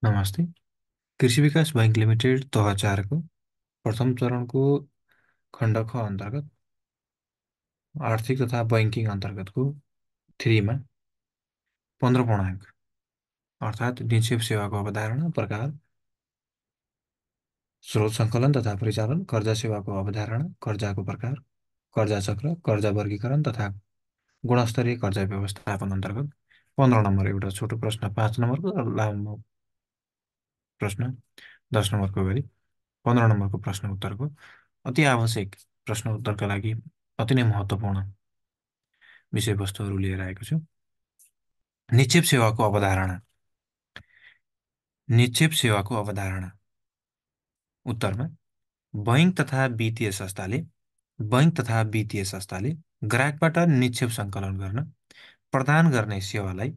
नमस्ते। कृषि विकास बैंक लिमिटेड तह 4 को प्रथम चरणको खण्ड ख अन्तर्गत आर्थिक तथा बैंकिङ अन्तर्गतको 3 मा 15 पूर्णाङ्क अर्थात् निक्षेप सेवाको अवधारणा, प्रकार, स्रोत सङ्कलन तथा परिचालन, कर्जा सेवाको अवधारणा, कर्जाको प्रकार, कर्जा चक्र, कर्जा वर्गीकरण तथा गुणस्तरीय कर्जा व्यवस्थापन अन्तर्गत 15 नम्बर एउटा छोटो प्रश्न, 5 नम्बरको र लामो प्रश्न 10 नम्बरको गरी 15 नम्बरको प्रश्न उत्तरको अति आवश्यक प्रश्न उत्तरका लागि अति नै महत्त्वपूर्ण विषयवस्तुहरू लिएर आएको छु। निक्षेप सेवाको अवधारणा। निक्षेप सेवाको अवधारणा उत्तरमा बैंक तथा वित्तीय संस्थाले ग्राहकबाट निक्षेप सङ्कलन गर्न प्रदान गर्ने सेवालाई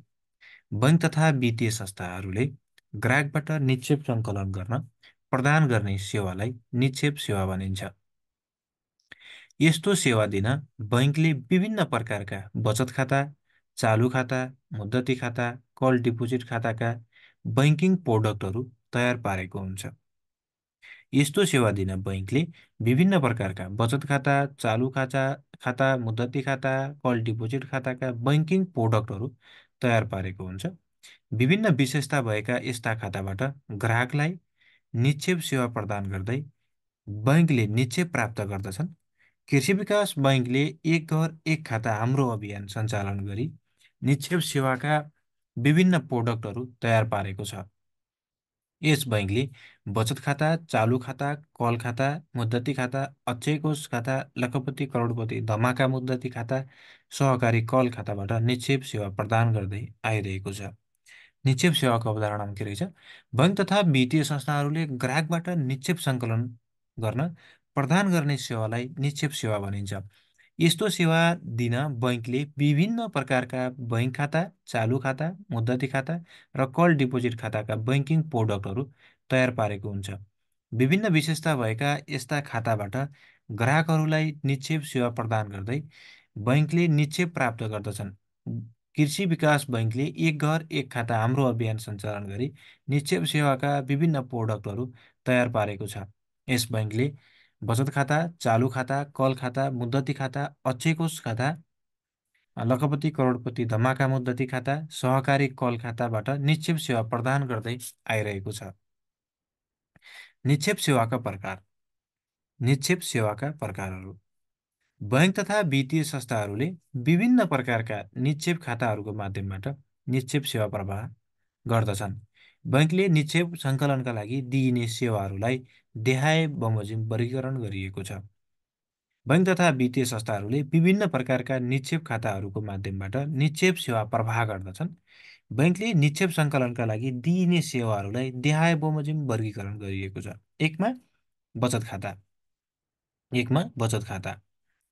बैंक तथा वित्तीय संस्थाहरूले ग्राहकबाट निक्षेप सङ्कलन गर्न प्रदान गर्ने सेवालाई निक्षेप सेवा भनिन्छ। यस्तो सेवा दिन बैंकले विभिन्न प्रकारका बचत खाता, चालू खाता, मुद्दती खाता, कल डिपोजिट खाताका बैंकिङ प्रोडक्टहरू तयार पारेको हुन्छ। यस्तो सेवा दिन बैंकले विभिन्न प्रकारका बचत खाता, चालू खाता, मुद्दती खाता, कल डिपोजिट खाताका बैंकिङ प्रोडक्टहरू तयार पारेको हुन्छ। विभिन्न विशेषता भएका यस्ता खाताबाट ग्राहकलाई निक्षेप सेवा प्रदान गर्दै बैंकले निक्षेप प्राप्त गर्दछन्। कृषि विकास बैंकले एक घर एक खाता हाम्रो अभियान सञ्चालन गरी निक्षेप सेवाका विभिन्न प्रोडक्टहरू तयार पारेको छ। यस बैंकले बचत खाता, चालू खाता, कल खाता, मुद्दती खाता, अक्षय कोष खाता, लखपति करोडपति धमाका मुद्दती खाता, सहकारी कल खाताबाट निक्षेप सेवा प्रदान गर्दै आइरहेको छ। निक्षेप सेवाको अवधारणामा के रहेछ? बैंक तथा वित्तीय संस्थाहरूले ग्राहकबाट निक्षेप सङ्कलन गर्न प्रदान गर्ने सेवालाई निक्षेप सेवा भनिन्छ। यस्तो सेवा दिन बैंकले विभिन्न प्रकारका बैंक खाता, चालू खाता, मुद्दती खाता र कल डिपोजिट खाताका बैंकिङ प्रोडक्टहरू तयार पारेको हुन्छ। विभिन्न विशेषता भएका यस्ता खाताबाट ग्राहकहरूलाई निक्षेप सेवा प्रदान गर्दै बैंकले निक्षेप प्राप्त गर्दछन्। कृषि विकास बैंकले एक घर एक खाता हाम्रो अभियान सञ्चालन गरी निक्षेप सेवाका विभिन्न प्रोडक्टहरू तयार पारेको छ। यस बैंकले बचत खाता, चालू खाता, कल खाता, मुद्दती खाता, अक्षय कोष खाता, लखपति करोडपति धमाका मुद्दती खाता, सहकारी कल खाताबाट निक्षेप सेवा प्रदान गर्दै आइरहेको छ। निक्षेप सेवाका प्रकार। निक्षेप सेवाका प्रकारहरू। बैंक तथा वित्तीय संस्थाहरूले विभिन्न प्रकारका निक्षेप खाताहरूको माध्यमबाट निक्षेप सेवा प्रवाह गर्दछन्। बैंकले निक्षेप सङ्कलनका लागि दिइने सेवाहरूलाई देहाय बमोजिम वर्गीकरण गरिएको छ। बैंक तथा वित्तीय संस्थाहरूले विभिन्न प्रकारका निक्षेप खाताहरूको माध्यमबाट निक्षेप सेवा प्रवाह गर्दछन्। बैंकले निक्षेप सङ्कलनका लागि दिइने सेवाहरूलाई देहाय बमोजिम वर्गीकरण गरिएको छ। एकमा बचत खाता,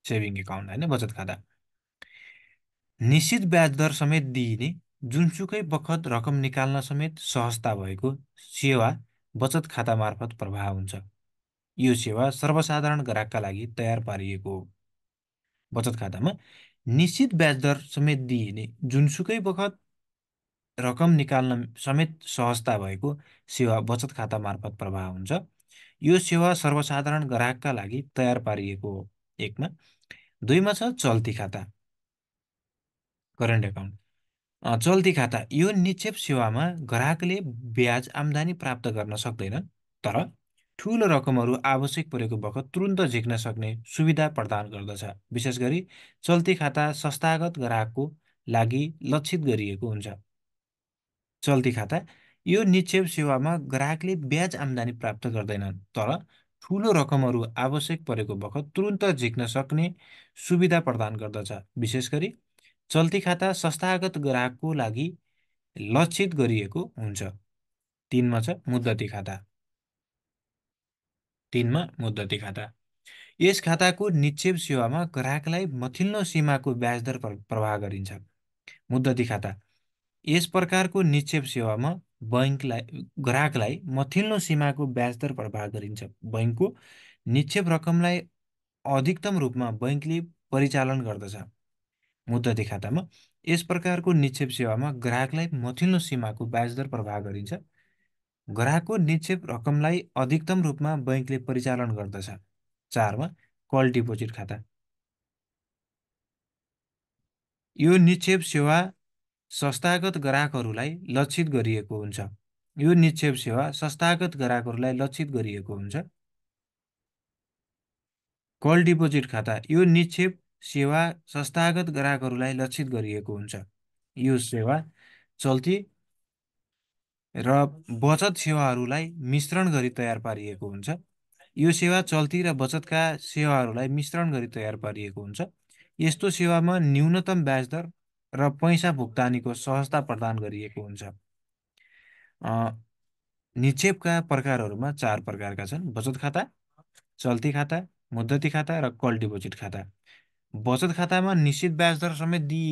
सेभिङ एकाउन्ट होइन, बचत खाता। निश्चित ब्याज दर समेत दिइने जुनसुकै बखत रकम निकाल्न समेत सहजता भएको सेवा बचत खाता मार्फत प्रवाह हुन्छ। यो सेवा सर्वसाधारण ग्राहकका लागि तयार पारिएको हो। बचत खातामा निश्चित ब्याज दर समेत दिइने जुनसुकै बखत रकम निकाल्न समेत सहजता भएको सेवा बचत खाता मार्फत प्रवाह हुन्छ। यो सेवा सर्वसाधारण ग्राहकका लागि तयार पारिएको हो। एकमा। दुईमा छ चल्ती खाता, करेन्ट एकाउन्ट। चल्ती खाता यो निक्षेप सेवामा ग्राहकले ब्याज आम्दानी प्राप्त गर्न सक्दैन, तर ठूलो रकमहरू आवश्यक परेको बखत तुरुन्त झिक्न सक्ने सुविधा प्रदान गर्दछ। विशेष गरी चल्ती खाता संस्थागत ग्राहकको लागि लक्षित गरिएको हुन्छ। चल्ती खाता यो निक्षेप सेवामा ग्राहकले ब्याज आम्दानी प्राप्त गर्दैनन्, तर ठूलो रकमहरू आवश्यक परेको बखत तुरुन्त झिक्न सक्ने सुविधा प्रदान गर्दछ। विशेष गरी चल्ती खाता संस्थागत ग्राहकको लागि लक्षित गरिएको हुन्छ। तीनमा छ मुद्दती खाता। यस खाताको निक्षेप सेवामा ग्राहकलाई मथिल्लो सीमाको ब्याज दर प्रवाह गरिन्छ। मुद्दती खाता यस प्रकारको निक्षेप सेवामा ग्राहकलाई मथिल्लो सीमाको ब्याज दर प्रवाह गरिन्छ। बैंकको निक्षेप रकमलाई अधिकतम रूपमा बैंकले परिचालन गर्दछ। मुद्दती खातामा यस प्रकारको निक्षेप सेवामा ग्राहकलाई मथिल्लो सीमाको ब्याज दर प्रवाह गरिन्छ। ग्राहकको निक्षेप रकमलाई अधिकतम रूपमा बैङ्कले परिचालन गर्दछ। 4मा कल डिपोजिट खाता। यो निक्षेप सेवा संस्थागत ग्राहकहरूलाई लक्षित गरिएको हुन्छ। यो निक्षेप सेवा संस्थागत ग्राहकहरूलाई लक्षित गरिएको हुन्छ। कल डिपोजिट खाता यो निक्षेप सेवा संस्थागत ग्राहकहरूलाई लक्षित गरिएको हुन्छ। यो सेवा चल्ती र बचत सेवाहरूलाई मिश्रण गरी तयार पारिएको हुन्छ। यो सेवा चल्ती र बचतका सेवाहरूलाई मिश्रण गरी तयार पारिएको हुन्छ। यस्तो सेवामा न्यूनतम ब्याज दर र पैसा भुक्तानीको सहजता प्रदान गरिएको हुन्छ। अ, निक्षेपका प्रकारहरूमा 4 प्रकारका छन्: बचत खाता, चल्ती खाता, मुद्दती खाता र कल डिपोजिट खाता। बचत खातामा निश्चित ब्याज दर समेत दिई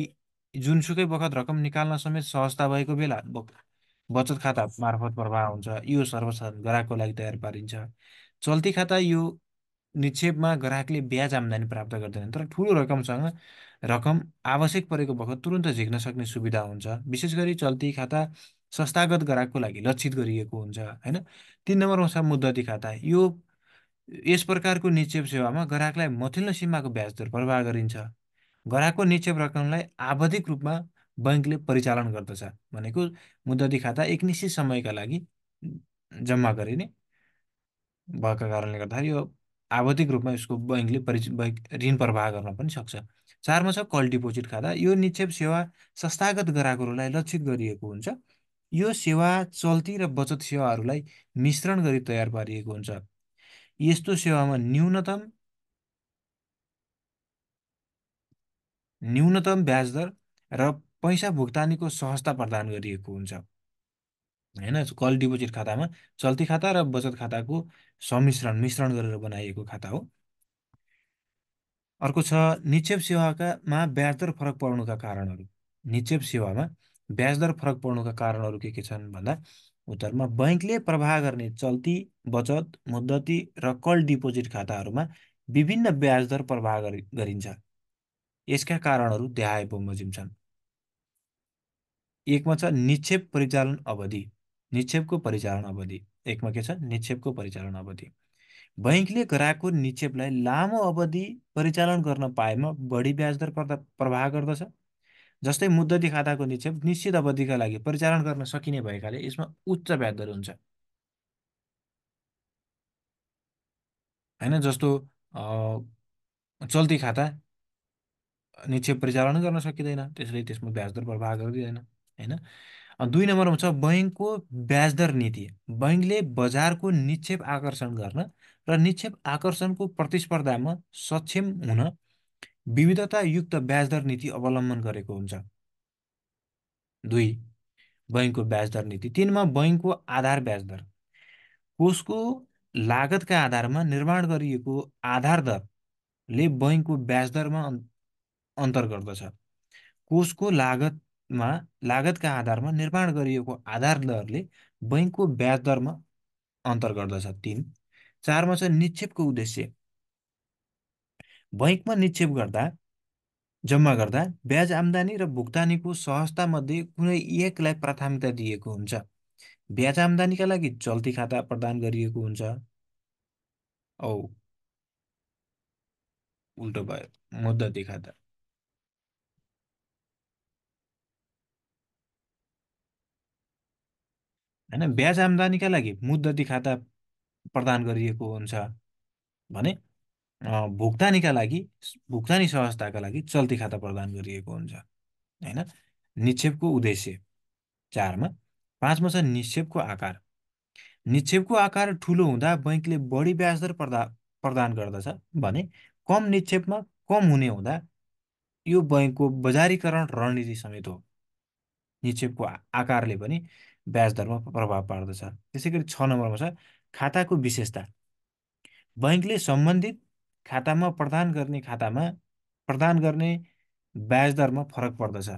जुनसुकै बखत रकम निकाल्न समेत सहजता भएको बेला बचत खाता मार्फत प्रवाह हुन्छ। यो सर्वसाधारण ग्राहकको लागि तयार पारिन्छ। चल्ती खाता यो निक्षेपमा ग्राहकले ब्याज आम्दानी प्राप्त गर्दैन, तर ठुलो रकम आवश्यक परेको बखत तुरुन्त झिक्न सक्ने सुविधा हुन्छ। विशेष गरी चल्ती खाता संस्थागत ग्राहकको लागि लक्षित गरिएको हुन्छ, होइन। 3 नम्बरमा छ मुद्दती खाता। यस प्रकारको निक्षेप सेवामा ग्राहकलाई मथिल्लो सीमाको ब्याज दर प्रवाह गरिन्छ। ग्राहकको निक्षेप रकमलाई आवधिक रूपमा बैङ्कले परिचालन गर्दछ। भनेको मुद्दती खाता एक निश्चित समयका लागि जम्मा गरिने भएका कारणले गर्दाखेरि यो आवधिक रूपमा यसको बैङ्क ऋण प्रवाह गर्न पनि सक्छ। 4मा छ कल डिपोजिट खाता। यो निक्षेप सेवा संस्थागत ग्राहकहरूलाई लक्षित गरिएको हुन्छ। यो सेवा चल्ती र बचत सेवाहरूलाई मिश्रण गरी तयार पारिएको हुन्छ। यस्तो सेवामा न्यूनतम ब्याज दर र पैसा भुक्तानीको सहजता प्रदान गरिएको हुन्छ, होइन। कल डिपोजिट खातामा चल्ती खाता र बचत खाताको मिश्रण गरेर बनाइएको खाता हो। अर्को छ निक्षेप सेवामा ब्याज दर फरक पर्नुका कारणहरू। निक्षेप सेवामा ब्याज दर फरक पर्नुका कारणहरू के छन् भन्दा, उत्तरमा बैङ्कले प्रवाह गर्ने चल्ती, बचत, मुद्दती र कल डिपोजिट खाताहरूमा विभिन्न ब्याज दर प्रवाह गरिन्छ। यसका कारणहरू देहाय बमोजिम छन्। एकमा छ निक्षेप परिचालन अवधि। निक्षेपको परिचालन अवधि एकमा के छ? निक्षेपको परिचालन अवधि। बैङ्कले ग्राहकको निक्षेपलाई लामो अवधि परिचालन गर्न पाएमा बढी ब्याज दर प्रवाह गर्दछ। जस्तै मुद्दती खाताको निक्षेप निश्चित अवधिका लागि परिचालन गर्न सकिने भएकाले यसमा उच्च ब्याज दर हुन्छ, होइन। जस्तो चल्ती खाता निक्षेप परिचालन गर्न सकिँदैन, त्यसले त्यसमा ब्याज दर प्रवाह गरिँदैन, होइन। 2 नम्बरमा छ बैङ्कको ब्याज दर नीति। बैङ्कले बजारको निक्षेप आकर्षण गर्न र निक्षेप आकर्षणको प्रतिस्पर्धामा सक्षम हुन विविधतायुक्त ब्याज दर नीति अवलम्बन गरेको हुन्छ। 2 बैङ्कको ब्याज दर नीति। 3मा बैङ्कको आधार ब्याज दर। कोषको लागतका आधारमा निर्माण गरिएको आधार दरले बैङ्कको ब्याज दरमा अन्तर गर्दछ। कोषको लागतका आधारमा निर्माण गरिएको आधार दरले बैङ्कको ब्याज दरमा अन्तर गर्दछ। 3। 4मा छ निक्षेपको उद्देश्य। बैङ्कमा निक्षेप जम्मा गर्दा ब्याज आम्दानी र भुक्तानीको सहजता मध्ये कुनै एकलाई प्राथमिकता दिएको हुन्छ। ब्याज आम्दानीका लागि चल्ती खाता प्रदान गरिएको हुन्छ। औ उल्टो भयो, मुद्दती खाता, होइन। ब्याज आम्दानीका लागि मुद्दती खाता प्रदान गरिएको हुन्छ भने भुक्तानीका लागि भुक्तानी सहजताका लागि चल्ती खाता प्रदान गरिएको हुन्छ, होइन। निक्षेपको उद्देश्य 4मा। 5मा छ निक्षेपको आकार। निक्षेपको आकार ठुलो हुँदा बैङ्कले बढी ब्याज दर प्रदान गर्दछ भने कम निक्षेपमा कम हुने हुँदा यो बैङ्कको बजारीकरण रणनीति समेत हो। निक्षेपको आकारले पनि ब्याज दरमा प्रभाव पार्दछ। त्यसै गरी 6 नम्बरमा छ खाताको विशेषता। बैङ्कले सम्बन्धित खातामा प्रदान गर्ने ब्याज दरमा फरक पर्दछ।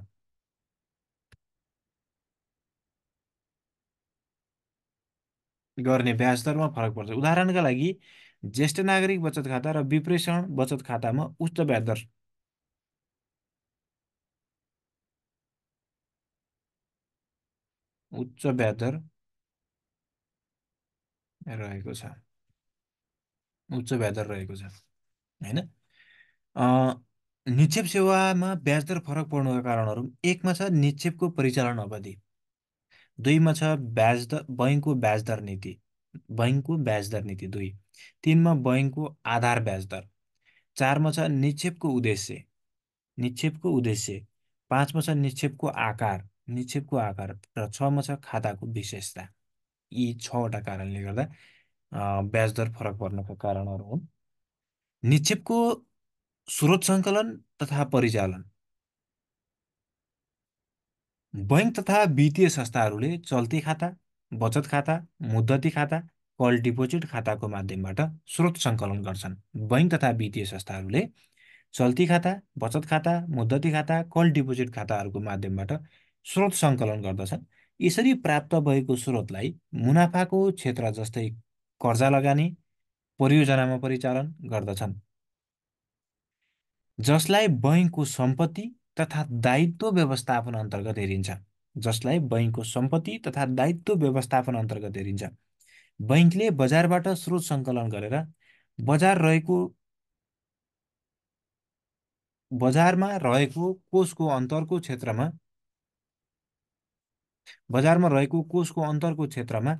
गर्ने ब्याज दरमा फरक पर्छ। उदाहरणका लागि ज्येष्ठ नागरिक बचत खाता र विप्रेषण बचत खातामा उच्च ब्याज दर रहेको छ, उच्च ब्याज दर रहेको छ होइन। अ, निक्षेप सेवामा ब्याज दर फरक पर्नुका कारणहरू एकमा छ निक्षेपको परिचालन अवधि, दुईमा छ ब्याज दर बैङ्कको ब्याज दर नीति, बैङ्कको ब्याज दर नीति दुई, तिनमा बैङ्कको आधार ब्याज दर, चारमा छ निक्षेपको उद्देश्य, निक्षेपको उद्देश्य, पाँचमा छ निक्षेपको आकार र छमा छ खाताको विशेषता। यी छवटा कारणले गर्दा ब्याज दर फरक पर्नुका कारणहरू हुन्। निक्षेपको स्रोत सङ्कलन तथा परिचालन, बैङ्क तथा वित्तीय संस्थाहरूले चल्ती खाता, बचत खाता, मुद्दती खाता, कल डिपोजिट खाताको माध्यमबाट स्रोत सङ्कलन गर्छन्। बैङ्क तथा वित्तीय संस्थाहरूले चल्ती खाता, बचत खाता, मुद्दती खाता, कल डिपोजिट खाताहरूको माध्यमबाट स्रोत सङ्कलन गर्दछन्। यसरी प्राप्त भएको स्रोतलाई मुनाफाको क्षेत्र जस्तै कर्जा लगानी, परियोजनामा परिचालन गर्दछन्, जसलाई बैङ्कको सम्पत्ति तथा दायित्व व्यवस्थापन अन्तर्गत हेरिन्छ। जसलाई बैङ्कको सम्पत्ति तथा दायित्व व्यवस्थापन अन्तर्गत हेरिन्छ। बैङ्कले बजारबाट स्रोत सङ्कलन गरेर बजार रहेको बजारमा रहेको कोषको अन्तरको क्षेत्रमा बजारमा रहेको कोषको अन्तरको क्षेत्रमा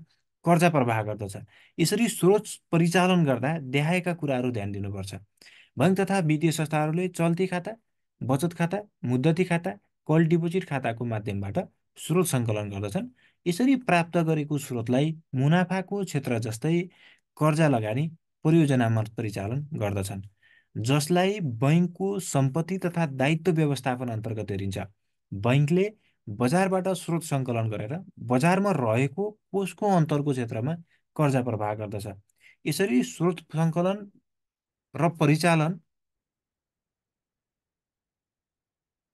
कर्जा प्रवाह गर्दछ। यसरी स्रोत परिचालन गर्दा देखाएका कुराहरू ध्यान दिनुपर्छ। बैङ्क तथा वित्तीय संस्थाहरूले चल्ती खाता, बचत खाता, मुद्दती खाता, कल डिपोजिट खाताको माध्यमबाट स्रोत सङ्कलन गर्दछन्। यसरी प्राप्त गरेको स्रोतलाई मुनाफाको क्षेत्र जस्तै कर्जा लगानी, परियोजनामा परिचालन गर्दछन्, जसलाई बैङ्कको सम्पत्ति तथा दायित्व व्यवस्थापन अन्तर्गत हेरिन्छ। बैङ्कले बजारबाट स्रोत सङ्कलन गरेर बजारमा रहेको कोषको अन्तरको क्षेत्रमा कर्जा प्रवाह गर्दछ। यसरी स्रोत सङ्कलन र परिचालन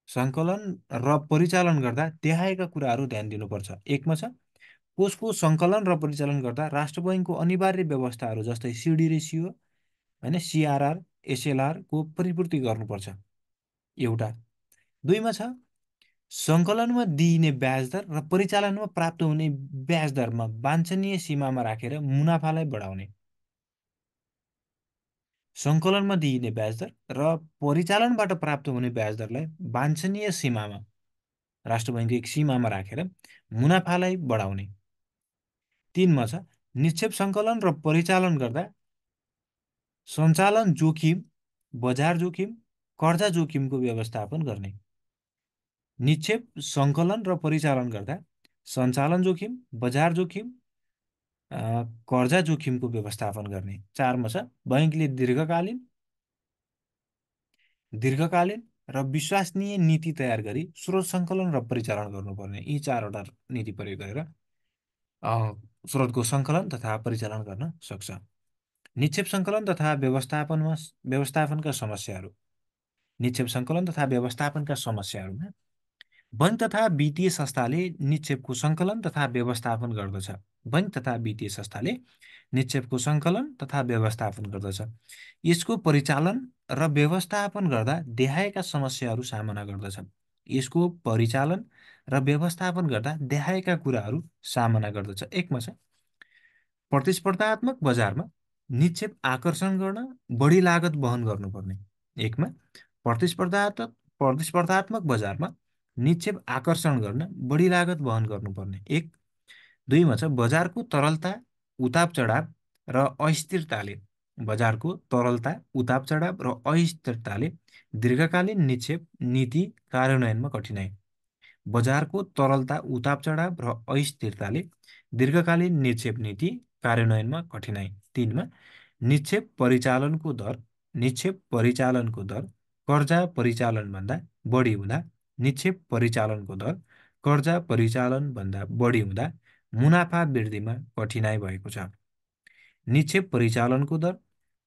सङ्कलन र परिचालन गर्दा देखाएका कुराहरू ध्यान दिनुपर्छ। एकमा छ कोषको सङ्कलन र परिचालन गर्दा राष्ट्र बैङ्कको अनिवार्य व्यवस्थाहरू जस्तै सिडी रेसियो होइन, सिआरआर, एसएलआरको परिपूर्ति गर्नुपर्छ एउटा। दुईमा छ सङ्कलनमा दिइने ब्याज दर र परिचालनमा प्राप्त हुने ब्याज दरमा वाञ्छनीय सीमामा राखेर मुनाफालाई बढाउने। सङ्कलनमा दिइने ब्याज दर र परिचालनबाट प्राप्त हुने ब्याज दरलाई वाञ्छनीय सीमामा, राष्ट्र बैङ्कको एक सीमामा राखेर मुनाफालाई बढाउने। तिनमा छ निक्षेप सङ्कलन र परिचालन गर्दा सञ्चालन जोखिम, बजार जोखिम, कर्जा जोखिमको व्यवस्थापन गर्ने। निक्षेप सङ्कलन र परिचालन गर्दा सञ्चालन जोखिम, बजार जोखिम, कर्जा जोखिमको व्यवस्थापन गर्ने। चारमा छ बैङ्कले दीर्घकालीन र विश्वसनीय नीति तयार गरी स्रोत सङ्कलन र परिचालन गर्नुपर्ने। यी चारवटा नीति प्रयोग गरेर स्रोतको सङ्कलन तथा परिचालन गर्न सक्छ। निक्षेप सङ्कलन तथा व्यवस्थापनका समस्याहरू। निक्षेप सङ्कलन तथा व्यवस्थापनका समस्याहरूमा बैङ्क तथा वित्तीय संस्थाले निक्षेपको सङ्कलन तथा व्यवस्थापन गर्दछ। बैङ्क तथा वित्तीय संस्थाले निक्षेपको सङ्कलन तथा व्यवस्थापन गर्दछ। यसको परिचालन र व्यवस्थापन गर्दा देखाएका समस्याहरू सामना गर्दछ। यसको परिचालन र व्यवस्थापन गर्दा देखाएका कुराहरू सामना गर्दछ। एकमा छ प्रतिस्पर्धात्मक बजारमा निक्षेप आकर्षण गर्न बढी लागत वहन गर्नुपर्ने। एकमा प्रतिस्पर्धात्मक बजारमा निक्षेप आकर्षण गर्न बढी लागत वहन गर्नुपर्ने एक। दुईमा छ बजारको तरलता, उताप चढाव र अस्थिरताले बजारको तरलता, उताप चढाव र अस्थिरताले दीर्घकालीन निक्षेप नीति कार्यान्वयनमा कठिनाइ। बजारको तरलता, उताप चढाव र अस्थिरताले दीर्घकालीन निक्षेप नीति कार्यान्वयनमा कठिनाइ। तिनमा निक्षेप परिचालनको दर कर्जा परिचालनभन्दा बढी हुँदा, निक्षेप परिचालनको दर कर्जा परिचालनभन्दा बढी हुँदा मुनाफा वृद्धिमा कठिनाइ भएको छ। निक्षेप परिचालनको दर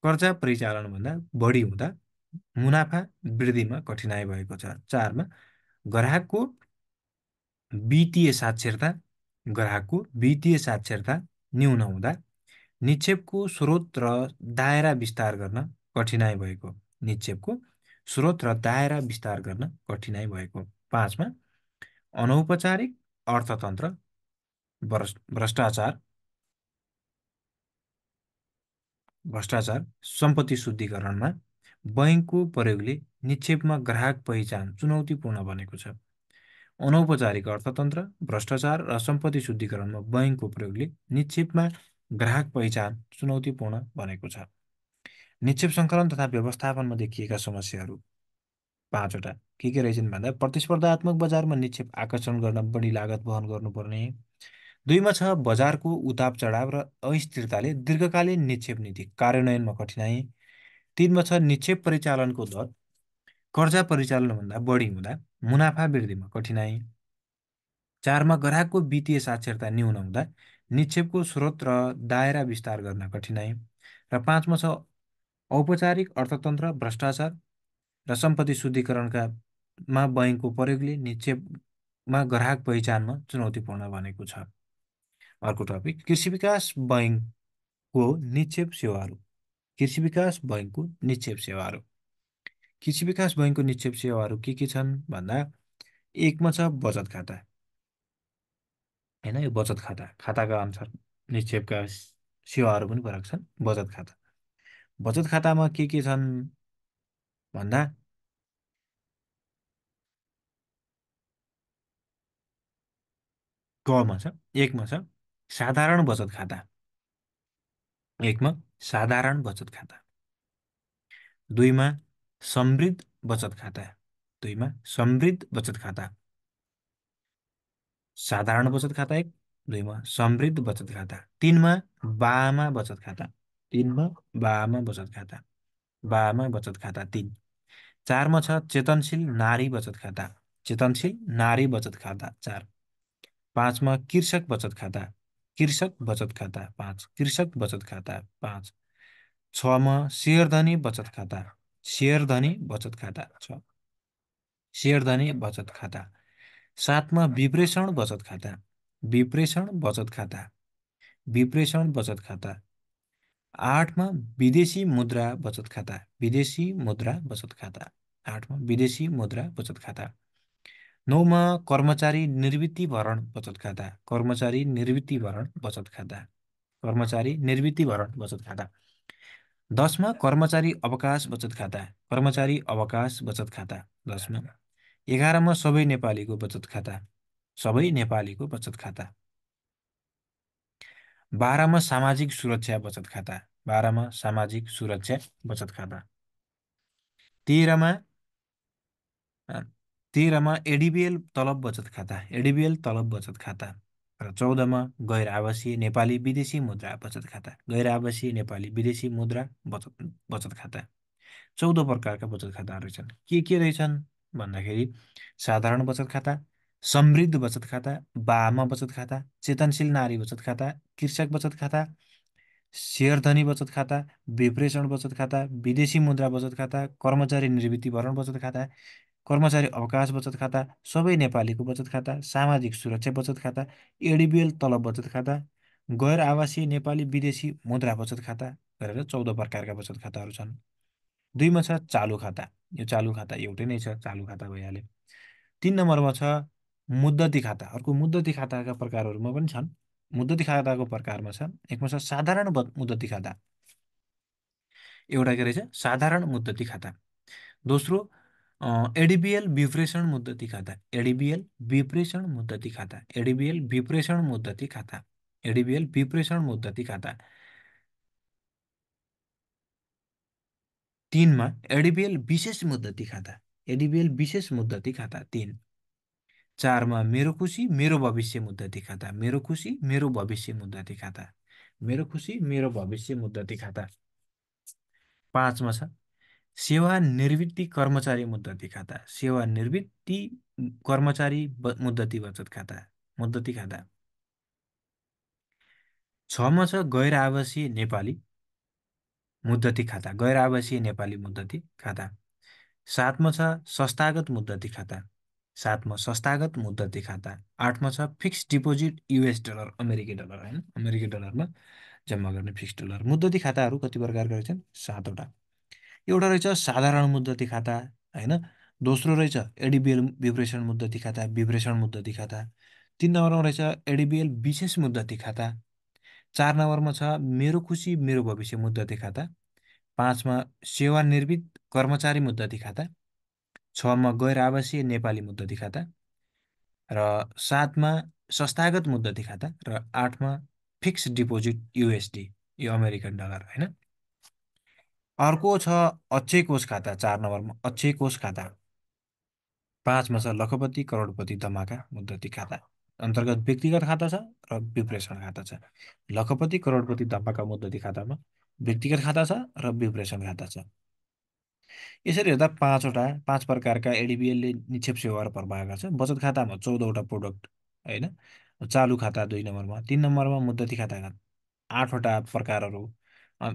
कर्जा परिचालनभन्दा बढी हुँदा मुनाफा वृद्धिमा कठिनाइ भएको छ। चारमा ग्राहकको वित्तीय साक्षरता न्यून हुँदा निक्षेपको स्रोत र दायरा विस्तार गर्न कठिनाइ भएको। निक्षेपको स्रोत र दायरा विस्तार गर्न कठिनाइ भएको। पाँचमा अनौपचारिक अर्थतन्त्र भ्रष्टाचार भ्रष्टाचार, सम्पत्ति शुद्धिकरणमा बैंकको प्रयोगले निक्षेपमा ग्राहक पहिचान चुनौतीपूर्ण बनेको छ। अनौपचारिक अर्थतन्त्र, भ्रष्टाचार र सम्पत्ति शुद्धिकरणमा बैंकको प्रयोगले निक्षेपमा ग्राहक पहिचान चुनौतीपूर्ण बनेको छ। निक्षेप सङ्कलन तथा व्यवस्थापनमा देखिएका समस्याहरू पाँचवटा के रहेछन् भन्दा प्रतिस्पर्धात्मक बजारमा निक्षेप आकर्षण गर्न बढी लागत वहन गर्नुपर्ने। दुईमा छ बजारको उताप चढाव र अस्थिरताले दीर्घकालीन निक्षेप नीति कार्यान्वयनमा कठिनाई। तीनमा छ निक्षेप परिचालनको दर कर्जा परिचालनभन्दा बढी हुँदा मुनाफा वृद्धिमा कठिनाई। चारमा ग्राहकको वित्तीय साक्षरता न्यून हुँदा निक्षेपको स्रोत र दायरा विस्तार गर्न कठिनाई। र पाँचमा छ औपचारिक अर्थतन्त्र, भ्रष्टाचार र सम्पत्ति शुद्धिकरणका मा बैंकको प्रयोगले निक्षेपमा ग्राहक पहिचानमा चुनौतीपूर्ण बनेको छ। अर्को टपिक कृषि विकास बैंकको निक्षेप सेवाहरू। कृषि विकास बैंकको निक्षेप सेवाहरू। कृषि विकास बैंकको निक्षेप सेवाहरू के छन् भन्दा एकमा छ बचत खाता होइन, यो बचत खाता खाताका अनुसार निक्षेपका सेवाहरू पनि फरक छन्। बचत खातामा के छन् भन्दा कमा छ। एकमा छ साधारण बचत खाता, एकमा साधारण बचत खाता। दुईमा समृद्ध बचत खाता, दुईमा समृद्ध बचत खाता। साधारण बचत खाता एक, दुईमा समृद्ध बचत खाता। तीनमा बाआमा बचत खाता, तीनमा बाआमा बचत खाता, बाआमा बचत खाता तीन। चारमा छ चेतनशील नारी बचत खाता, चेतनशील नारी बचत खाता चार। पाँचमा कृषक बचत खाता, कृषक बचत खाता पाँच, कृषक बचत खाता पाँच। छमा शेयरधनी बचत खाता, शेयरधनी बचत खाता छ, शेयरधनी बचत खाता। सातमा विप्रेषण बचत खाता, विप्रेषण बचत खाता, विप्रेषण बचत खाता। आठमा विदेशी मुद्रा बचत खाता, विदेशी मुद्रा बचत खाता, आठमा विदेशी मुद्रा बचत खाता। नौमा कर्मचारी निवृत्ति भरण बचत खाता, कर्मचारी निवृत्ति भरण बचत खाता, कर्मचारी निवृत्ति भरण बचत खाता। दसमा कर्मचारी अवकाश बचत खाता, कर्मचारी अवकाश बचत खाता दसमा। एघारमा सबै नेपालीको बचत खाता, सबै नेपालीको बचत खाता। बाह्रमा सामाजिक सुरक्षा बचत खाता, बाह्रमा सामाजिक सुरक्षा बचत खाता। तेह्रमा तेह्रमा एडिबिएल तलब बचत खाता, एडिबिएल तलब बचत खाता। र चौधमा गैर आवासीय नेपाली विदेशी मुद्रा बचत खाता, गैर आवासीय नेपाली विदेशी मुद्रा बचत खाता। 14 प्रकारका बचत खाताहरू छन्। के रहेछन् भन्दाखेरि साधारण बचत खाता, समृद्ध बचत खाता, बाआमा बचत खाता, चेतनशील नारी बचत खाता, कृषक बचत खाता, शेयरधनी बचत खाता, विप्रेषण बचत खाता, विदेशी मुद्रा बचत खाता, कर्मचारी निवृत्ति भरण बचत खाता, कर्मचारी अवकाश बचत खाता, सबै नेपालीको बचत खाता, सामाजिक सुरक्षा बचत खाता, एडिबिएल तलब बचत खाता, गैर आवासीय नेपाली विदेशी मुद्रा बचत खाता गरेर 14 प्रकारका बचत खाताहरू छन्। दुईमा छ चालु खाता, यो चालु खाता एउटै नै छ, चालु खाता भइहाल्यो। 3 नम्बरमा छ मुद्दती खाता। अर्को मुद्दती खाताका प्रकारहरूमा पनि छन्। मुद्दती खाताको प्रकारमा छ, एकमा छ साधारण मुद्दती खाता, एउटा के रहेछ साधारण मुद्दती खाता। दोस्रो एडिबिएल विप्रेषण मुद्दती खाता, एडिबिएल विप्रेषण मुद्दती खाता, एडिबिएल विप्रेषण मुद्दती खाता, एडिबिएल विप्रेषण मुद्दती खाता। 3मा एडिबिएल विशेष मुद्दती खाता, एडिबिएल विशेष मुद्दती खाता 3। 4मा मेरो खुसी मेरो भविष्य मुद्दती खाता, मेरो खुसी मेरो भविष्य मुद्दती खाता, मेरो खुसी मेरो भविष्य मुद्दती खाता। 5मा छ सेवानिवृत्ति कर्मचारी मुद्दती खाता, सेवानिवृत्ति कर्मचारी मुद्दती बचत खाता, मुद्दती खाता। 6मा छ गैर आवासीय नेपाली मुद्दती खाता, गैर आवासीय नेपाली मुद्दती खाता। 7मा छ संस्थागत मुद्दती खाता, 7मा संस्थागत मुद्दती खाता। 8मा छ फिक्स डिपोजिट युएस डलर, अमेरिकी डलर होइन, अमेरिकी डलरमा जम्मा गर्ने फिक्स डलर। मुद्दती खाताहरू कति प्रकारका रहेछन् 7वटा। एउटा रहेछ साधारण मुद्दती खाता होइन, दोस्रो रहेछ एडिबिएल विप्रेषण मुद्दती खाता, विप्रेषण मुद्दती खाता। 3 नम्बरमा रहेछ एडिबिएल विशेष मुद्दती खाता। 4 नम्बरमा छ मेरो खुसी मेरो भविष्य मुद्दती खाता। 5मा सेवानिवृत्त कर्मचारी मुद्दती खाता। 6मा गैर आवासीय नेपाली मुद्दती खाता र 7मा संस्थागत मुद्दती खाता र 8मा फिक्स डिपोजिट युएसडी, यो अमेरिकन डलर होइन। अर्को छ अक्षय कोष खाता। 4 नम्बरमा अक्षय कोष खाता। 5मा छ लखपति करोडपति धमाका मुद्दती खाता। अन्तर्गत व्यक्तिगत खाता छ र विप्रेषण खाता छ। लखपति करोडपति धमाका मुद्दती खातामा व्यक्तिगत खाता छ र विप्रेषण खाता छ। यसरी हेर्दा 5 प्रकारका एडिबिएलले निक्षेप सेवाहरू प्रवाह गर्छ। बचत खातामा 14वटा प्रोडक्ट होइन। चालु खाता 2 नम्बरमा। 3 नम्बरमा मुद्दती खाताका 8वटा प्रकारहरू। अ-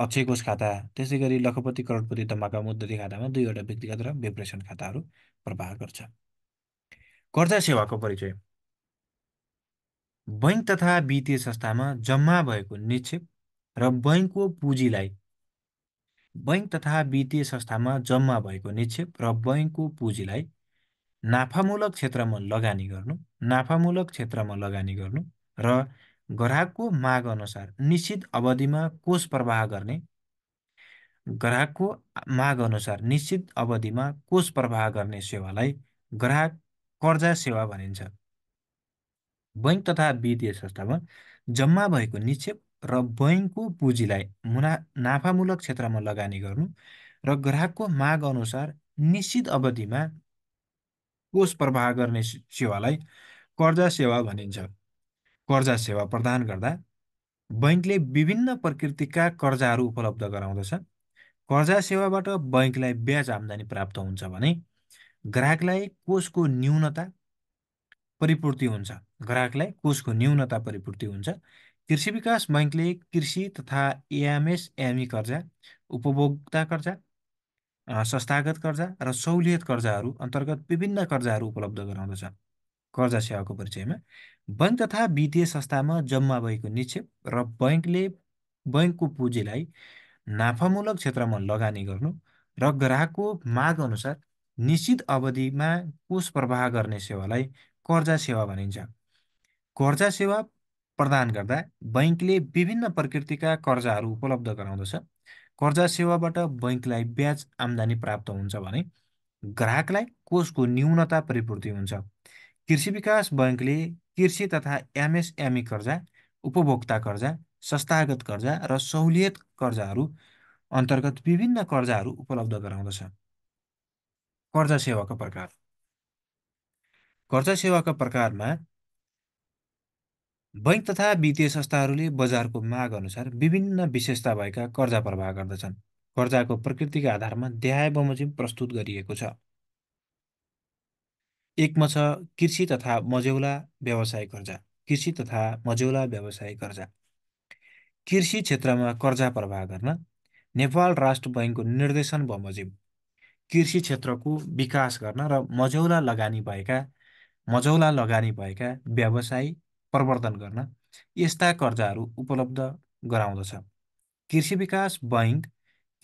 अक्षय कोष खाता, त्यसै गरी लखपति करोडपति धमाका मुद्दती खातामा 2वटा व्यक्तिगत र विप्रेषण खाताहरू प्रवाह गर्छ। कर्जा सेवाको परिचय। बैंक तथा वित्तीय संस्थामा जम्मा भएको निक्षेप र बैंकको पुँजीलाई बैंक तथा वित्तीय संस्थामा जम्मा भएको निक्षेप र बैंकको पुँजीलाई नाफामूलक क्षेत्रमा लगानी गर्नु, नाफामूलक क्षेत्रमा लगानी गर्नु र ग्राहकको माग अनुसार निश्चित अवधिमा कोष प्रवाह गर्ने, ग्राहकको माग अनुसार निश्चित अवधिमा कोष प्रवाह गर्ने सेवालाई ग्राहक कर्जा सेवा भनिन्छ। बैंक तथा वित्तीय संस्थामा जम्मा भएको निक्षेप र बैंकको पुँजीलाई नाफामूलक क्षेत्रमा लगानी गर्नु र ग्राहकको माग अनुसार निश्चित अवधिमा कोष प्रवाह गर्ने सेवालाई कर्जा सेवा भनिन्छ। कर्जा सेवा प्रदान गर्दा बैंकले विभिन्न प्रकृतिका कर्जाहरू उपलब्ध गराउँदछ। कर्जा सेवाबाट बैंकलाई ब्याज आम्दानी प्राप्त हुन्छ भने ग्राहकलाई कोषको न्यूनता परिपूर्ति हुन्छ। ग्राहकलाई कोषको न्यूनता परिपूर्ति हुन्छ। कृषि विकास बैंकले कृषि तथा एमएसएमई कर्जा, उपभोक्ता कर्जा, संस्थागत कर्जा र सहुलियत कर्जाहरू अन्तर्गत विभिन्न कर्जाहरू उपलब्ध गराउँदछ। कर्जा सेवाको परिचयमा बैंक तथा वित्तीय संस्थामा जम्मा भएको निक्षेप र बैंकको पुँजीलाई नाफामूलक क्षेत्रमा लगानी गर्नु र ग्राहकको माग अनुसार निश्चित अवधिमा कोष प्रवाह गर्ने सेवालाई कर्जा सेवा भनिन्छ। कर्जा सेवा प्रदान गर्दा बैंकले विभिन्न प्रकृतिका कर्जाहरू उपलब्ध गराउँदछ। कर्जा सेवाबाट बैंकलाई ब्याज आम्दानी प्राप्त हुन्छ भने ग्राहकलाई कोषको न्यूनता परिपूर्ति हुन्छ। कृषि विकास बैंकले कृषि तथा एमएसएमई कर्जा, उपभोक्ता कर्जा, संस्थागत कर्जा र सहुलियत कर्जाहरू अन्तर्गत विभिन्न कर्जाहरू उपलब्ध गराउँदछ। कर्जा सेवाका प्रकार। कर्जा सेवाका प्रकारमा बैंक तथा वित्तीय संस्थाहरूले बजारको माग अनुसार विभिन्न विशेषता भएका कर्जा प्रवाह गर्दछन्। कर्जाको प्रकृतिका आधारमा देहाय बमोजिम प्रस्तुत गरिएको छ। 1मा छ कृषि तथा मझौला व्यवसाय कर्जा। कृषि तथा मझौला व्यवसाय कर्जा। कृषि क्षेत्रमा कर्जा प्रवाह गर्न नेपाल राष्ट्र बैंकको निर्देशन बमोजिम कृषि क्षेत्रको विकास गर्न र मझौला लगानी भएका व्यवसाय प्रवर्धन गर्न यस्ता कर्जाहरू उपलब्ध गराउँदछ। कृषि विकास बैंक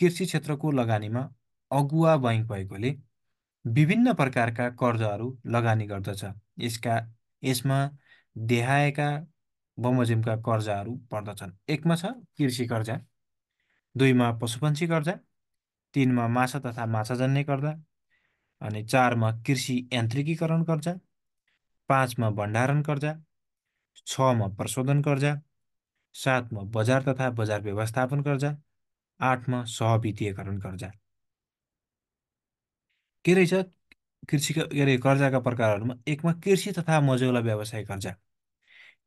कृषि क्षेत्रको लगानीमा अगुवा बैंक भएकोले विभिन्न प्रकारका कर्जाहरू लगानी गर्दछ। यसमा देहायका बमोजिमका कर्जाहरू पर्दछन्। 1मा छ कृषि कर्जा, 2मा पशुपन्छी कर्जा, 3मा माछा तथा माछाजन्य कर्जा, अनि 4मा कृषि यान्त्रिकीकरण कर्जा, 5मा भण्डारण कर्जा, 6मा प्रशोधन कर्जा, 7मा बजार तथा बजार व्यवस्थापन कर्जा, 8मा सहवित्तीयकरण कर्जा। के रहेछ कर्जाका प्रकारहरूमा 1मा कृषि तथा मझौला व्यवसाय कर्जा।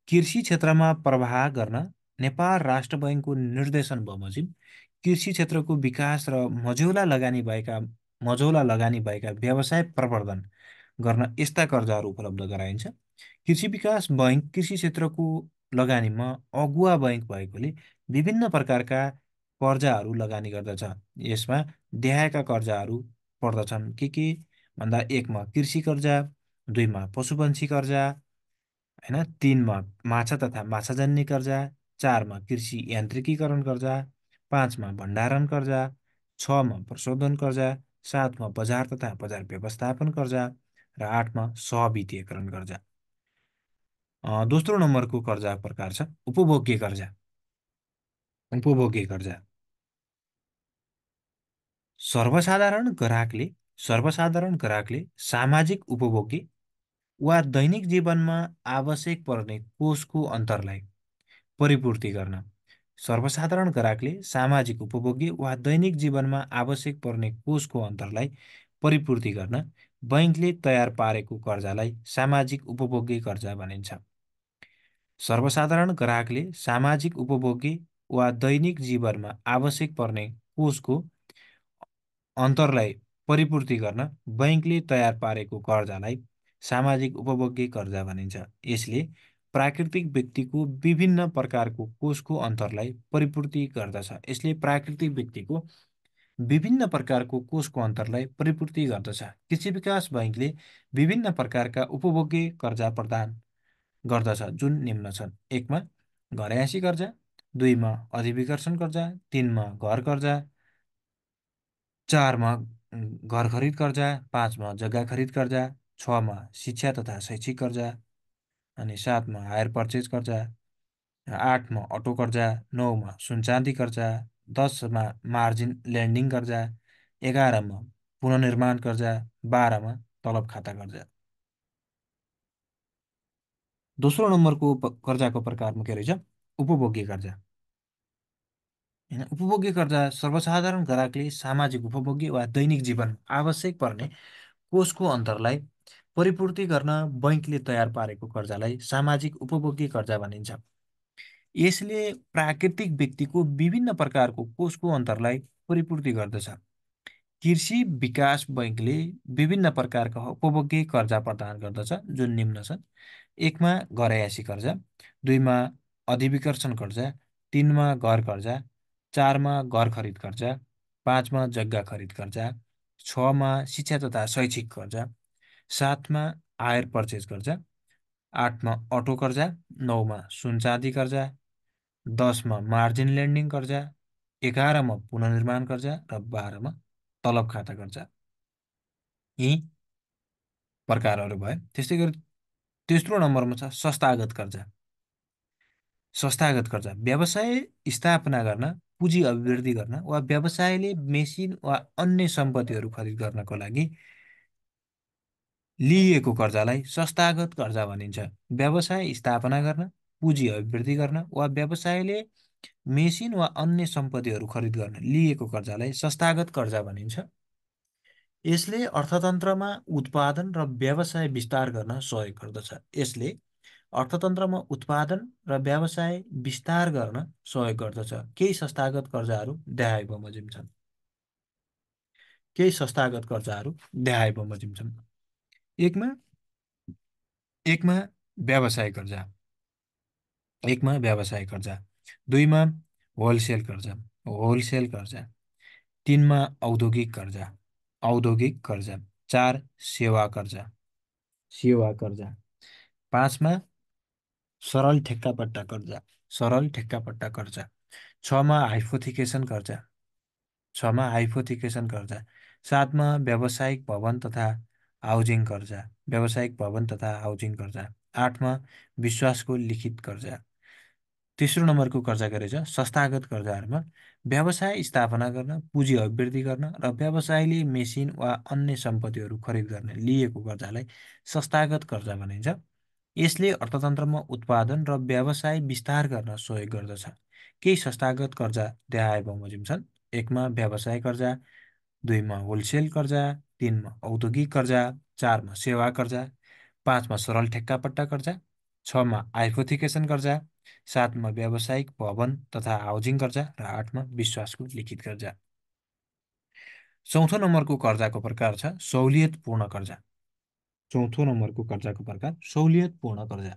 कृषि क्षेत्रमा प्रवाह गर्न नेपाल राष्ट्र बैंकको निर्देशन बमोजिम कृषि क्षेत्रको विकास र मझौला लगानी भएका व्यवसाय प्रवर्धन गर्न यस्ता कर्जाहरू उपलब्ध गराइन्छ। कृषि विकास बैंक कृषि क्षेत्रको लगानीमा अगुवा बैंक भएकोले विभिन्न प्रकारका कर्जाहरू लगानी गर्दछ। यसमा देहायका कर्जाहरू पर्दछन्। के भन्दा 1मा कृषि कर्जा, 2मा पशुपन्छी कर्जा होइन, 3मा माछा तथा माछाजन्य कर्जा, 4मा कृषि यान्त्रिकीकरण कर्जा, 5मा भण्डारण कर्जा, 6मा प्रशोधन कर्जा, 7मा बजार तथा बजार व्यवस्थापन कर्जा र 8मा सहवित्तीयकरण कर्जा। दोस्रो नम्बरको कर्जा प्रकार छ उपभोग्य कर्जा। उपभोग्य कर्जा सर्वसाधारण ग्राहकले सर्वसाधारण ग्राहकले सामाजिक उपभोग्य वा दैनिक जीवनमा आवश्यक पर्ने कोषको अन्तरलाई परिपूर्ति गर्न। सर्वसाधारण ग्राहकले सामाजिक उपभोग्य वा दैनिक जीवनमा आवश्यक पर्ने कोषको अन्तरलाई परिपूर्ति गर्न बैंकले तयार पारेको कर्जालाई सामाजिक उपभोग्य कर्जा भनिन्छ। सर्वसाधारण ग्राहकले सामाजिक उपभोग्य वा दैनिक जीवनमा आवश्यक पर्ने कोषको अन्तरलाई परिपूर्ति गर्न बैंकले तयार पारेको कर्जालाई सामाजिक उपभोग्य कर्जा भनिन्छ। यसले प्राकृतिक व्यक्तिको विभिन्न प्रकारको कोषको अन्तरलाई परिपूर्ति गर्दछ। यसले प्राकृतिक व्यक्तिको विभिन्न प्रकारको कोषको अन्तरलाई परिपूर्ति गर्दछ। कृषि विकास बैंकले विभिन्न प्रकारका उपभोग्य कर्जा प्रदान गर्दछ जुन निम्न छन्। एकमा घरयासी कर्जा, दुईमा अधिविकर्षण कर्जा, तीनमा घर कर्जा, चारमा घर खरिद कर्जा, पाँचमा जग्गा खरिद कर्जा, छमा शिक्षा तथा शैक्षिक कर्जा, अनि सातमा हायर पर्चेज कर्जा, आठमा अटो कर्जा, नौमा सुनचाँदी कर्जा, दसमा मार्जिन ल्यान्डिङ कर्जा, एघारमा पुनर्निर्माण कर्जा, बाह्रमा तलब खाता कर्जा। दोस्रो नम्बरको कर्जाको प्रकारमा के रहेछ? उपभोग्य कर्जा। होइन, उपभोग्य कर्जा सर्वसाधारण ग्राहकले सामाजिक उपभोग्य वा दैनिक जीवन आवश्यक पर्ने कोषको अन्तरलाई परिपूर्ति गर्न बैंकले तयार पारेको कर्जालाई सामाजिक उपभोग्य कर्जा भनिन्छ। यसले प्राकृतिक व्यक्तिको विभिन्न प्रकारको कोषको अन्तरलाई परिपूर्ति गर्दछ। कृषि विकास बैंकले विभिन्न प्रकारका उपभोग्य कर्जा प्रदान गर्दछ जुन निम्न छन्। एकमा घरयासी कर्जा, दुईमा अधिविकर्षण कर्जा, तीनमा घर कर्जा, चारमा घर खरिद कर्जा, पाँचमा जग्गा खरिद कर्जा, छमा शिक्षा तथा शैक्षिक कर्जा, सातमा हायर पर्चेज कर्जा, आठमा अटो कर्जा, नौमा सुनचाँदी कर्जा, दसमा मार्जिन लेन्डिङ कर्जा, एघारमा पुनर्निर्माण कर्जा र बाह्रमा तलब खाता कर्जा। यी प्रकारहरू भए। त्यस्तै गरी तेस्रो नम्बरमा छ संस्थागत कर्जा। संस्थागत कर्जा व्यवसाय स्थापना गर्न, पुँजी अभिवृद्धि गर्न वा व्यवसायले मेसिन वा अन्य सम्पत्तिहरू खरिद गर्नको लागि लिइएको कर्जालाई संस्थागत कर्जा भनिन्छ। व्यवसाय स्थापना गर्न, पुँजी अभिवृद्धि गर्न वा व्यवसायले मेसिन वा अन्य सम्पत्तिहरू खरिद गर्न लिइएको कर्जालाई संस्थागत कर्जा भनिन्छ। यसले अर्थतन्त्रमा उत्पादन र व्यवसाय विस्तार गर्न सहयोग गर्दछ। यसले अर्थतन्त्रमा उत्पादन र व्यवसाय विस्तार गर्न सहयोग गर्दछ। केही संस्थागत कर्जाहरू देहाय बमोजिम छन्। केही संस्थागत कर्जाहरू देहाय बमोजिम छन्। एकमा एकमा व्यवसाय कर्जा, एकमा व्यवसाय कर्जा, दुईमा होलसेल कर्जा, होलसेल कर्जा, तीनमा औद्योगिक कर्जा, औद्योगिक कर्जा, चार सेवा कर्जा, सेवा कर्जा, पाँचमा सरल ठेक्कापट्टा कर्जा, सरल ठेक्कापट्टा कर्जा, छमा हाइपोथिकेसन कर्जा, छमा हाइपोथिकेसन कर्जा, सातमा व्यावसायिक भवन तथा हाउजिङ कर्जा, व्यावसायिक भवन तथा हाउजिङ कर्जा, आठमा विश्वासको लिखित कर्जा। तेस्रो नम्बरको कर्जा के रहेछ? संस्थागत कर्जाहरूमा व्यवसाय स्थापना गर्न, पुँजी अभिवृद्धि गर्न र व्यवसायले मेसिन वा अन्य सम्पत्तिहरू खरिद गर्न लिएको कर्जालाई संस्थागत कर्जा भनिन्छ। यसले अर्थतन्त्रमा उत्पादन र व्यवसाय विस्तार गर्न सहयोग गर्दछ। केही संस्थागत कर्जा देहाय बमोजिम छन्। एकमा व्यवसाय कर्जा, दुईमा होलसेल कर्जा, तीनमा औद्योगिक कर्जा, चारमा सेवा कर्जा, पाँचमा सरल ठेक्कापट्टा कर्जा, छमा हाइपोथिकेसन कर्जा, सातमा व्यावसायिक भवन तथा हाउजिङ कर्जा र आठमा विश्वासको लिखित कर्जा। चौथो नम्बरको कर्जाको प्रकार छ सहुलियतपूर्ण कर्जा। चौथो नम्बरको कर्जाको प्रकार सहुलियतपूर्ण कर्जा।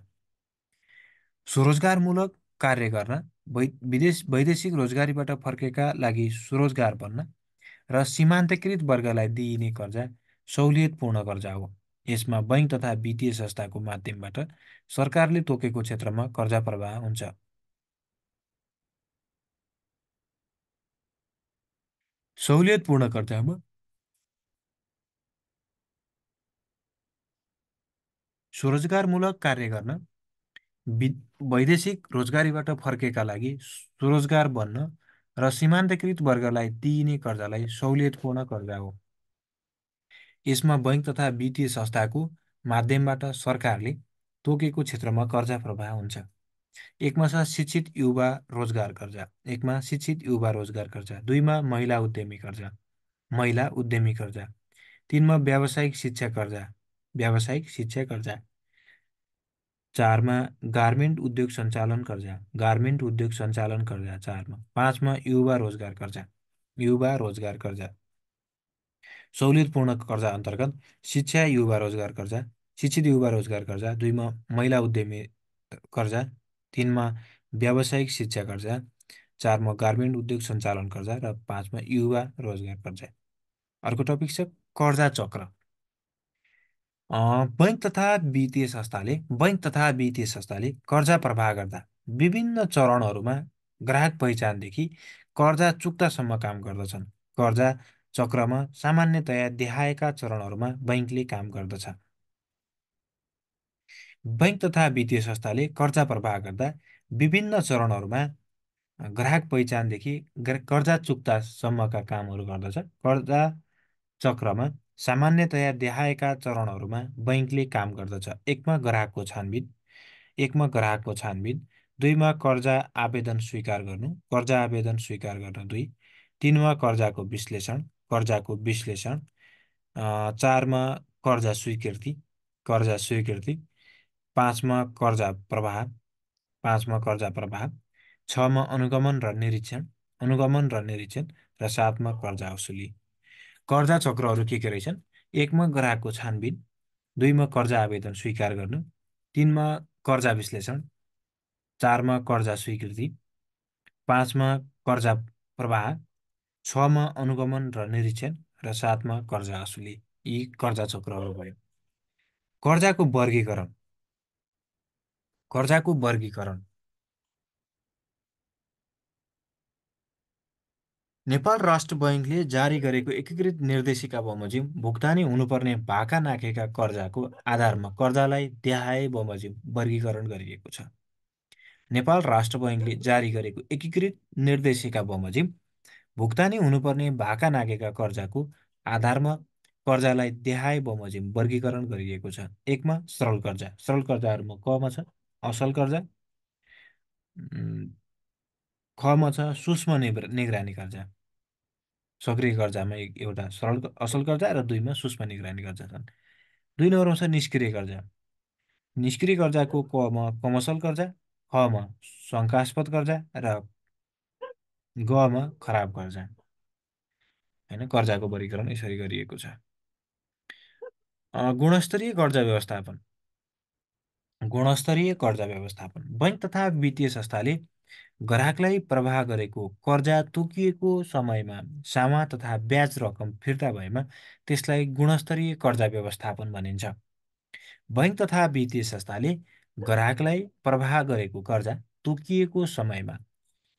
स्वरोजगारमूलक कार्य गर्न, वैदेशिक रोजगारीबाट फर्केका लागि स्वरोजगार बन्न र सीमान्तकृत वर्गलाई दिइने कर्जा सहुलियतपूर्ण कर्जा हो। यसमा बैंक तथा वित्तीय संस्थाको माध्यमबाट सरकारले तोकेको क्षेत्रमा कर्जा प्रवाह हुन्छ। सहुलियतपूर्ण कर्जामा स्वरोजगारमूलक कार्य गर्न, वैदेशिक रोजगारीबाट फर्केका लागि स्वरोजगार बन्न र सीमान्तकृत वर्गलाई दिइने कर्जालाई सहुलियतपूर्ण कर्जा हो। यसमा बैंक तथा वित्तीय संस्थाको माध्यमबाट सरकारले तोकेको क्षेत्रमा कर्जा प्रवाह हुन्छ। एकमा छ शिक्षित युवा रोजगार कर्जा। एकमा शिक्षित युवा रोजगार कर्जा। दुईमा महिला उद्यमी कर्जा। तीनमा व्यावसायिक शिक्षा कर्जा। व्यावसायिक शिक्षा कर्जा। चारमा गार्मेन्ट उद्योग सञ्चालन कर्जा। गार्मेन्ट उद्योग सञ्चालन कर्जा चारमा। पाँचमा युवा रोजगार कर्जा। युवा रोजगार कर्जा। सहुलियतपूर्ण कर्जा अन्तर्गत शिक्षा युवा रोजगार कर्जा, शिक्षित युवा रोजगार कर्जा। दुईमा महिला उद्यमी कर्जा। तीनमा व्यावसायिक शिक्षा कर्जा। चारमा गार्मेन्ट उद्योग सञ्चालन कर्जा र पाँचमा युवा रोजगार कर्जा। अर्को टपिक छ कर्जा चक्र। बैंक तथा वित्तीय संस्थाले कर्जा प्रवाह गर्दा विभिन्न चरणहरूमा ग्राहक पहिचानदेखि कर्जा चुक्तासम्म काम गर्दछन्। कर्जा चक्रमा सामान्यतया देखाएका चरणहरूमा बैंकले काम गर्दछ। बैंक तथा वित्तीय संस्थाले कर्जा प्रवाह गर्दा विभिन्न चरणहरूमा ग्राहक पहिचानदेखि कर्जा चुक्तासम्मका कामहरू गर्दछ। कर्जा चक्रमा सामान्यतया देखाएका चरणहरूमा बैंकले काम गर्दछ। एकमा ग्राहकको छानबिन। दुईमा कर्जा आवेदन स्वीकार गर्नु। कर्जा आवेदन स्वीकार गर्न दुई। तीनमा कर्जाको विश्लेषण। चारमा कर्जा स्वीकृति। पाँचमा कर्जा प्रवाह। छमा अनुगमन र निरीक्षण र सातमा कर्जा असुली। कर्जा चक्रहरू के रहेछन्? एकमा ग्राहकको छानबिन। दुईमा कर्जा आवेदन स्वीकार गर्नु। तीनमा कर्जा विश्लेषण। चारमा कर्जा स्वीकृति। पाँचमा कर्जा प्रवाह। छमा अनुगमन र निरीक्षण र सातमा कर्जा असुली। यी कर्जा चक्रहरू भयो। कर्जाको वर्गीकरण। कर्जाको वर्गीकरण नेपाल राष्ट्र बैंकले जारी गरेको एकीकृत निर्देशिका बमोजिम भुक्तानी हुनुपर्ने भाका नाघेका कर्जाको आधारमा कर्जालाई देहाए बमोजिम वर्गीकरण गरिएको छ। नेपाल राष्ट्र बैंकले जारी गरेको एकीकृत निर्देशिका बमोजिम भुक्तानी हुनुपर्ने भाका नाघेका कर्जाको आधारमा कर्जालाई देहाए बमोजिम वर्गीकरण गरिएको छ। एकमा सरल कर्जा। सरल कर्जाहरूमा कमा छ असल कर्जा। खमा छ सूक्ष्म निगरानी कर्जा। सक्रिय कर्जामा एउटा असल कर्जा र दुईमा सूक्ष्म निगरानी कर्जा छन्। दुई नम्बरमा छ निष्क्रिय कर्जा। निष्क्रिय कर्जाको कमा कमर्सल कर्जा, खमा शङ्कास्पद कर्जा र गमा खराब कर्जा। होइन, कर्जाको वर्गीकरण यसरी गरिएको छ। गुणस्तरीय कर्जा व्यवस्थापन। गुणस्तरीय कर्जा व्यवस्थापन। बैंक तथा वित्तीय संस्थाले ग्राहकलाई प्रवाह गरेको कर्जा तोकिएको समयमा सामा तथा ब्याज रकम फिर्ता भएमा त्यसलाई गुणस्तरीय कर्जा व्यवस्थापन भनिन्छ। बैंक तथा वित्तीय संस्थाले ग्राहकलाई प्रवाह गरेको कर्जा तोकिएको समयमा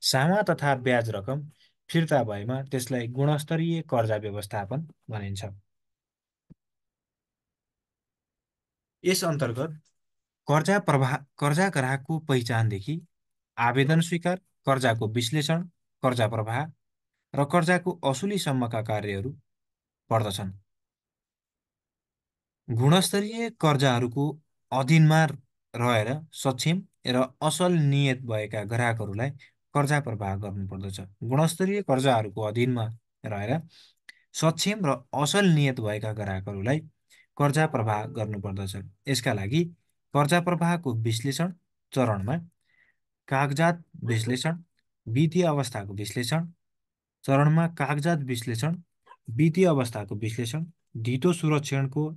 सामा तथा ब्याज रकम फिर्ता भएमा त्यसलाई गुणस्तरीय कर्जा व्यवस्थापन भनिन्छ। यस अन्तर्गत कर्जा ग्राहकको पहिचानदेखि आवेदन स्वीकार, कर्जाको विश्लेषण, कर्जा प्रवाह र कर्जाको असुलीसम्मका कार्यहरू पर्दछन्। गुणस्तरीय कर्जाहरूको अधीनमा रहेर सक्षम र असल नियत भएका ग्राहकहरूलाई कर्जा प्रवाह गर्नुपर्दछ। गुणस्तरीय कर्जाहरूको अधीनमा रहेर सक्षम र असल नियत भएका ग्राहकहरूलाई कर्जा प्रवाह गर्नुपर्दछ। यसका लागि कर्जा प्रवाहको विश्लेषण चरणमा कागजात विश्लेषण, वित्तीय अवस्थाको विश्लेषण चरणमा कागजात विश्लेषण, वित्तीय अवस्थाको विश्लेषण, धितो सुरक्षणको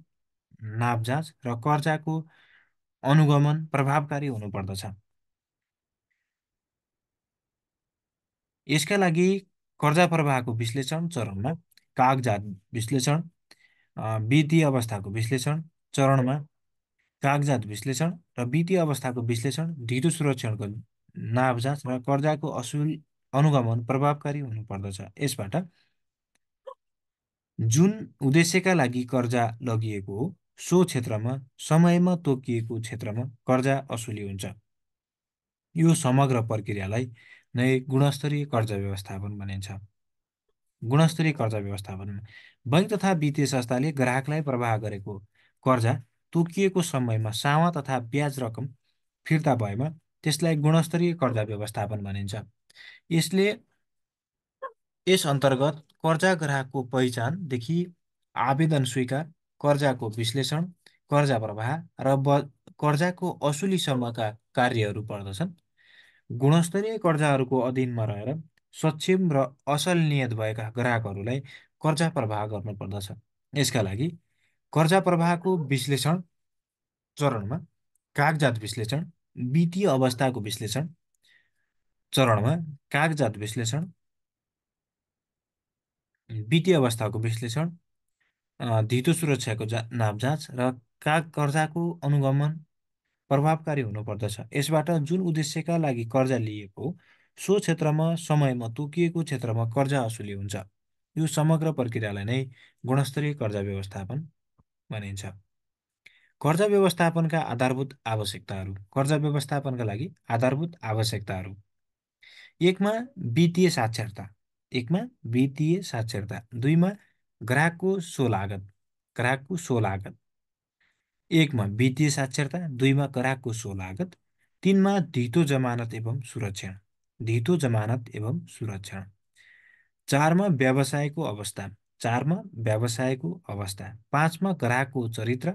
नाप जाँच र कर्जाको अनुगमन प्रभावकारी हुनुपर्दछ। यसका लागि कर्जा प्रवाहको विश्लेषण चरणमा कागजात विश्लेषण, वित्तीय अवस्थाको विश्लेषण चरणमा कागजात विश्लेषण र वित्तीय अवस्थाको विश्लेषण, धितो सुरक्षणको नाप जाँच र कर्जाको अनुगमन प्रभावकारी हुनुपर्दछ। यसबाट जुन उद्देश्यका लागि कर्जा लगिएको हो सो क्षेत्रमा समयमा तोकिएको क्षेत्रमा कर्जा असुली हुन्छ। यो समग्र प्रक्रियालाई नै गुणस्तरीय कर्जा व्यवस्थापन भनिन्छ। गुणस्तरीय कर्जा व्यवस्थापन बैंक तथा वित्तीय संस्थाले ग्राहकलाई प्रवाह गरेको कर्जा तोकिएको समयमा सामा तथा ब्याज रकम फिर्ता भएमा त्यसलाई गुणस्तरीय कर्जा व्यवस्थापन भनिन्छ। यसले यस अन्तर्गत कर्जा ग्राहकको पहिचानदेखि आवेदन स्वीकार, कर्जाको विश्लेषण, कर्जा प्रवाह र कर्जाको असुलीसम्मका कार्यहरू पर्दछन्। गुणस्तरीय कर्जाहरूको अधीनमा रहेर सक्षम र असल नियत भएका ग्राहकहरूलाई कर्जा प्रवाह गर्नुपर्दछ। यसका लागि कर्जा प्रवाहको विश्लेषण चरणमा कागजात विश्लेषण, वित्तीय अवस्थाको विश्लेषण चरणमा कागजात विश्लेषण, वित्तीय अवस्थाको विश्लेषण, धितो सुरक्षाको नाप जाँच र कर्जाको अनुगमन प्रभावकारी हुनुपर्दछ। यसबाट जुन उद्देश्यका लागि कर्जा लिएको हो सो क्षेत्रमा समयमा तोकिएको क्षेत्रमा कर्जा असुली हुन्छ। यो समग्र प्रक्रियालाई नै गुणस्तरीय कर्जा व्यवस्थापन भनिन्छ। कर्जा व्यवस्थापनका आधारभूत आवश्यकताहरू। कर्जा व्यवस्थापनका लागि आधारभूत आवश्यकताहरू। एकमा वित्तीय साक्षरता, एकमा वित्तीय साक्षरता, दुईमा ग्राहकको स्वलागत, ग्राहकको स्वलागत, एकमा वित्तीय साक्षरता, दुईमा ग्राहकको स्वलागत, तीनमा धितो जमानत एवं सुरक्षण, धितो जमानत एवं सुरक्षण, चारमा व्यवसायको अवस्था, चारमा व्यवसायको अवस्था, पाँचमा ग्राहकको चरित्र,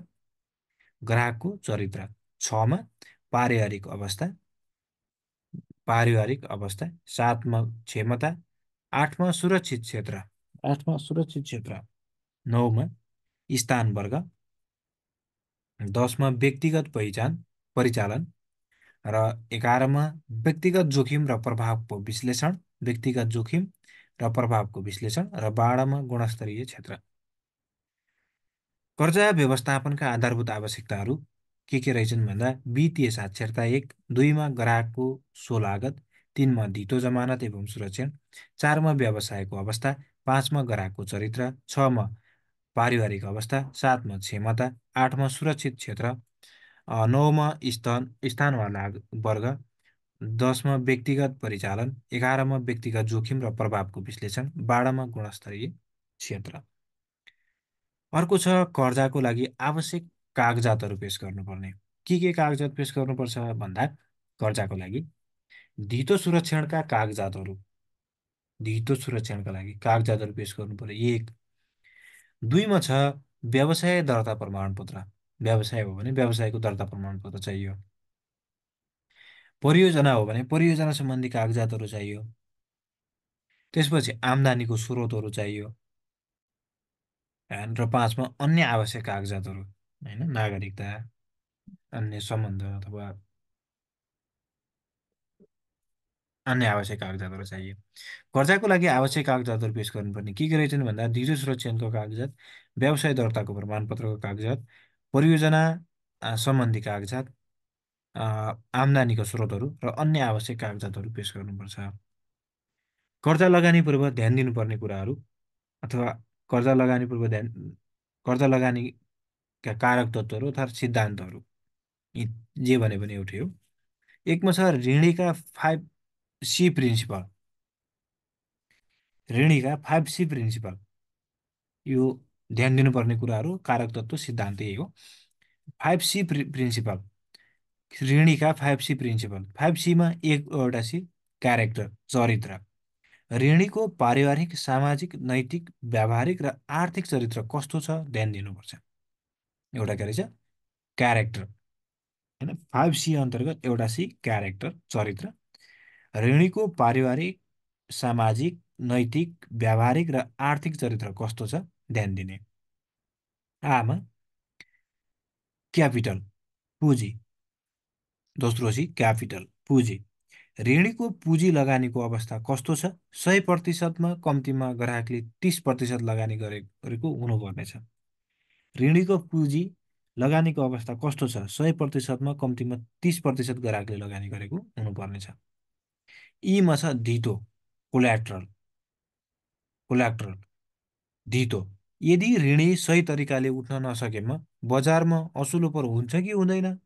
ग्राहकको चरित्र, छमा पारिवारिक अवस्था, पारिवारिक अवस्था, सातमा क्षमता, आठमा सुरक्षित क्षेत्र, आठमा सुरक्षित क्षेत्र, नौमा स्थान वर्ग, दसमा व्यक्तिगत पहिचान परिचालन र एघारमा व्यक्तिगत जोखिम र प्रभावको विश्लेषण, व्यक्तिगत जोखिम र प्रभावको विश्लेषण र 12मा गुणस्तरीय क्षेत्र। कर्जा व्यवस्थापनका आधारभूत आवश्यकताहरू के रहेछन् भन्दा वित्तीय साक्षरता 1, 2मा ग्राहकको स्वलागत, 3मा धितो जमानत एवं सुरक्षण, 4मा व्यवसायको अवस्था, 5मा ग्राहकको चरित्र, 6मा पारिवारिक अवस्था, 7मा क्षमता, 8मा सुरक्षित क्षेत्र, 9मा स्थान वर्ग, 10मा व्यक्तिगत परिचालन, 11मा व्यक्तिगत जोखिम र प्रभावको विश्लेषण, 12मा गुणस्तरीय क्षेत्र। अर्को छ कर्जाको लागि आवश्यक कागजातहरू पेश गर्नुपर्ने। के कागजात पेश गर्नुपर्छ भन्दा कर्जाको लागि धितो सुरक्षणका कागजातहरू, धितो सुरक्षणका लागि कागजातहरू पेश गर्नुपर्ने 1, 2मा छ व्यवसाय दर्ता प्रमाणपत्र, व्यवसाय हो भने व्यवसायको दर्ता प्रमाणपत्र चाहियो। परियोजना हो भने परियोजना सम्बन्धी कागजातहरू चाहियो। त्यसपछि आम्दानीको स्रोतहरू चाहियो। र 5मा अन्य आवश्यक कागजातहरू, होइन, नागरिकता, अन्य सम्बन्ध अथवा अन्य आवश्यक कागजातहरू चाहियो। कर्जाको लागि आवश्यक कागजातहरू पेश गर्नुपर्ने के रहेछन् भन्दा धितो सुरक्षणको कागजात, व्यवसाय दर्ताको प्रमाणपत्रको कागजात, परियोजना सम्बन्धी कागजात, आम्दानीको स्रोतहरू र अन्य आवश्यक कागजातहरू पेश गर्नुपर्छ। कर्जा लगानी पूर्व ध्यान दिनुपर्ने कुराहरू अथवा कर्जा लगानी पूर्व कर्जा लगानीका कारक तत्त्वहरू अर्थात् सिद्धान्तहरू, यी जे भने पनि एउटै हो। एकमा छ ऋणीका 5C प्रिन्सिपल, ऋणीका 5C प्रिन्सिपल, यो ध्यान दिनुपर्ने कुराहरू कारक तत्त्व सिद्धान्त यही हो। 5C प्रिन्सिपल, ऋणीका 5C प्रिन्सिपल, 5Cमा एउटा सी क्यारेक्टर, चरित्र, ऋणीको पारिवारिक, सामाजिक, नैतिक, व्यावहारिक र आर्थिक चरित्र कस्तो छ ध्यान दिनुपर्छ। एउटा के रहेछ क्यारेक्टर, होइन, 5C अन्तर्गत एउटा सी क्यारेक्टर, चरित्र, ऋणीको पारिवारिक, सामाजिक, नैतिक, व्यावहारिक र आर्थिक चरित्र कस्तो छ ध्यान दिने। आमा क्यापिटल, पुँजी, दोस्रो सी क्यापिटल, पुँजी, ऋणीको पुँजी लगानीको अवस्था कस्तो छ, 100%मा कम्तीमा ग्राहकले 30% लगानी गरेको हुनुपर्नेछ। ऋणीको पुँजी लगानीको अवस्था कस्तो छ, 100%मा कम्तीमा 30% ग्राहकले लगानी गरेको हुनुपर्नेछ। यीमा छ धितो, कोल्याट्रल, कोल्याट्रल, धितो, यदि ऋणी सही तरिकाले उठ्न नसकेमा बजारमा असुलो पर हुन्छ कि हुँदैन,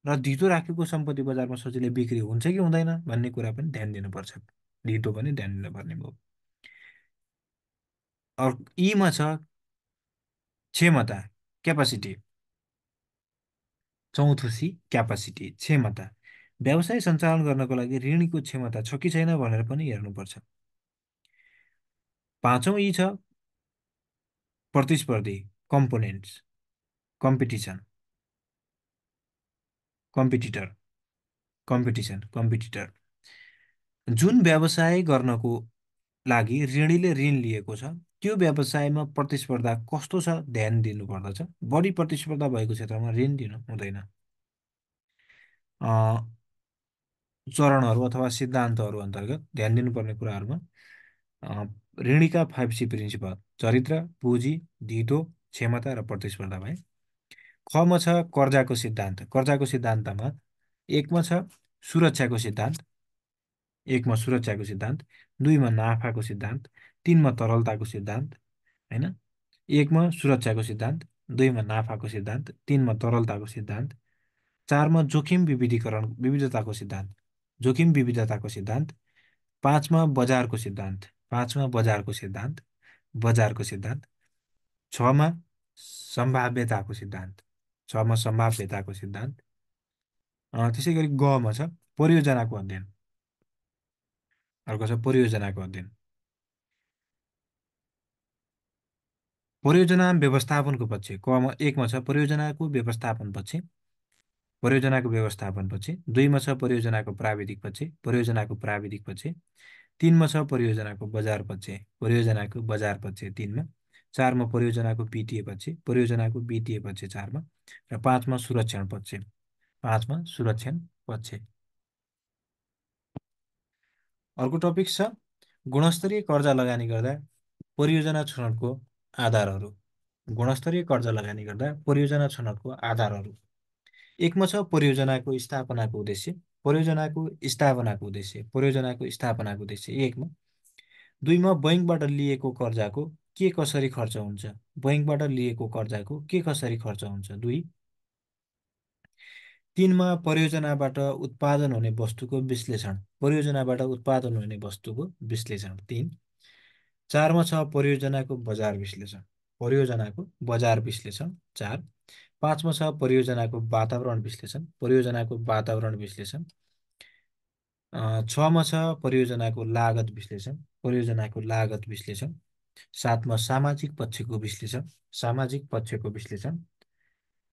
र धितो राखेको सम्पत्ति बजारमा सजिलै बिक्री हुन्छ कि हुँदैन भन्ने कुरा पनि ध्यान दिनुपर्छ। धितो पनि ध्यान दिनुपर्ने भयो। यीमा छ क्षमता, क्यापासिटी। चौथो सी क्यापासिटी, क्षमता। व्यवसाय सञ्चालन गर्नको लागि ऋणीको क्षमता छ कि छैन भनेर पनि हेर्नुपर्छ। पाँचौँ यी छ प्रतिस्पर्धी, components, competition, competitor, competition, competitor. जुन व्यवसाय गर्नको लागि ऋणीले ऋण लिएको छ त्यो व्यवसायमा प्रतिस्पर्धा कस्तो छ ध्यान दिनुपर्दछ। बढी प्रतिस्पर्धा भएको क्षेत्रमा ऋण दिनु हुँदैन। अ, चरणहरू अथवा सिद्धान्तहरू अन्तर्गत ध्यान दिनुपर्ने कुराहरूमा अ, ऋणीका 5C प्रिन्सिपल: चरित्र, पुँजी, धितो, क्षमता र प्रतिस्पर्धा भए। खमा छ कर्जाको सिद्धान्त। कर्जाको सिद्धान्तमा एकमा छ सुरक्षाको सिद्धान्त, एकमा सुरक्षाको सिद्धान्त, दुईमा नाफाको सिद्धान्त, तिनमा तरलताको सिद्धान्त, होइन। एकमा सुरक्षाको सिद्धान्त, दुईमा नाफाको सिद्धान्त, तिनमा तरलताको सिद्धान्त, चारमा जोखिम विविधताको सिद्धान्त, जोखिम विविधताको सिद्धान्त, पाँचमा बजारको सिद्धान्त, पाँचमा बजारको सिद्धान्त, बजारको सिद्धान्त, छमा सम्भाव्यताको सिद्धान्त, छमा सम्भाव्यताको सिद्धान्त। त्यसै गरी गमा छ परियोजनाको अध्ययन। अर्को छ परियोजनाको अध्ययन। परियोजना व्यवस्थापनको पक्ष कमा एकमा छ परियोजनाको व्यवस्थापन पक्ष, परियोजनाको व्यवस्थापन पक्ष। दुईमा छ परियोजनाको प्राविधिक पक्ष, परियोजनाको प्राविधिक पक्ष। तिनमा छ परियोजनाको बजार पक्ष, परियोजनाको बजार पक्ष तिनमा। चारमा परियोजनाको वित्तीय पक्ष, परियोजनाको वित्तीय पक्ष चारमा। र पाँचमा सुरक्षण पक्ष, पाँचमा सुरक्षण पक्ष। अर्को टपिक छ गुणस्तरीय कर्जा लगानी गर्दा परियोजना छनौटको आधारहरू। गुणस्तरीय कर्जा लगानी गर्दा परियोजना छनौटको आधारहरू। एकमा छ परियोजनाको स्थापनाको उद्देश्य, परियोजनाको स्थापनाको उद्देश्य, परियोजनाको स्थापनाको उद्देश्य एकमा। दुईमा बैङ्कबाट लिएको कर्जाको के कसरी खर्च हुन्छ, बैङ्कबाट लिएको कर्जाको के कसरी खर्च हुन्छ दुई। तिनमा परियोजनाबाट उत्पादन हुने वस्तुको विश्लेषण, परियोजनाबाट उत्पादन हुने वस्तुको विश्लेषण तिन। चारमा छ परियोजनाको बजार विश्लेषण, परियोजनाको बजार विश्लेषण चार। पाँचमा छ परियोजनाको वातावरण विश्लेषण, परियोजनाको वातावरण विश्लेषण। छमा छ परियोजनाको लागत विश्लेषण, परियोजनाको लागत विश्लेषण। सातमा सामाजिक पक्षको विश्लेषण, सामाजिक पक्षको विश्लेषण।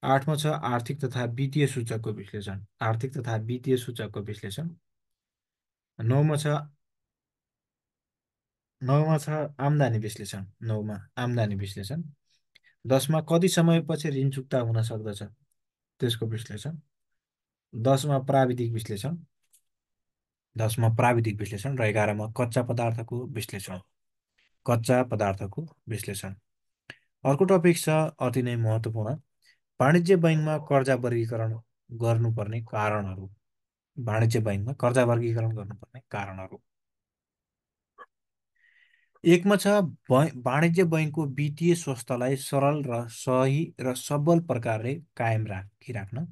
आठमा छ आर्थिक तथा वित्तीय सूचकको विश्लेषण, आर्थिक तथा वित्तीय सूचकको विश्लेषण। नौमा छ नौमा छ आम्दानी विश्लेषण, नौमा आम्दानी विश्लेषण। दसमा कति समयपछि ऋण चुक्ता हुन सक्दछ त्यसको विश्लेषण। दसमा प्राविधिक विश्लेषण, दसमा प्राविधिक विश्लेषण। र एघारमा कच्चा पदार्थको विश्लेषण, कच्चा पदार्थको विश्लेषण। अर्को टपिक छ अति नै महत्त्वपूर्ण, वाणिज्य बैङ्कमा कर्जा वर्गीकरण गर्नुपर्ने कारणहरू। वाणिज्य बैङ्कमा कर्जा वर्गीकरण गर्नुपर्ने कारणहरू। एकमा छ वाणिज्य बैङ्कको वित्तीय स्वास्थ्यलाई सरल र सही र सबल प्रकारले कायम राखिराख्न।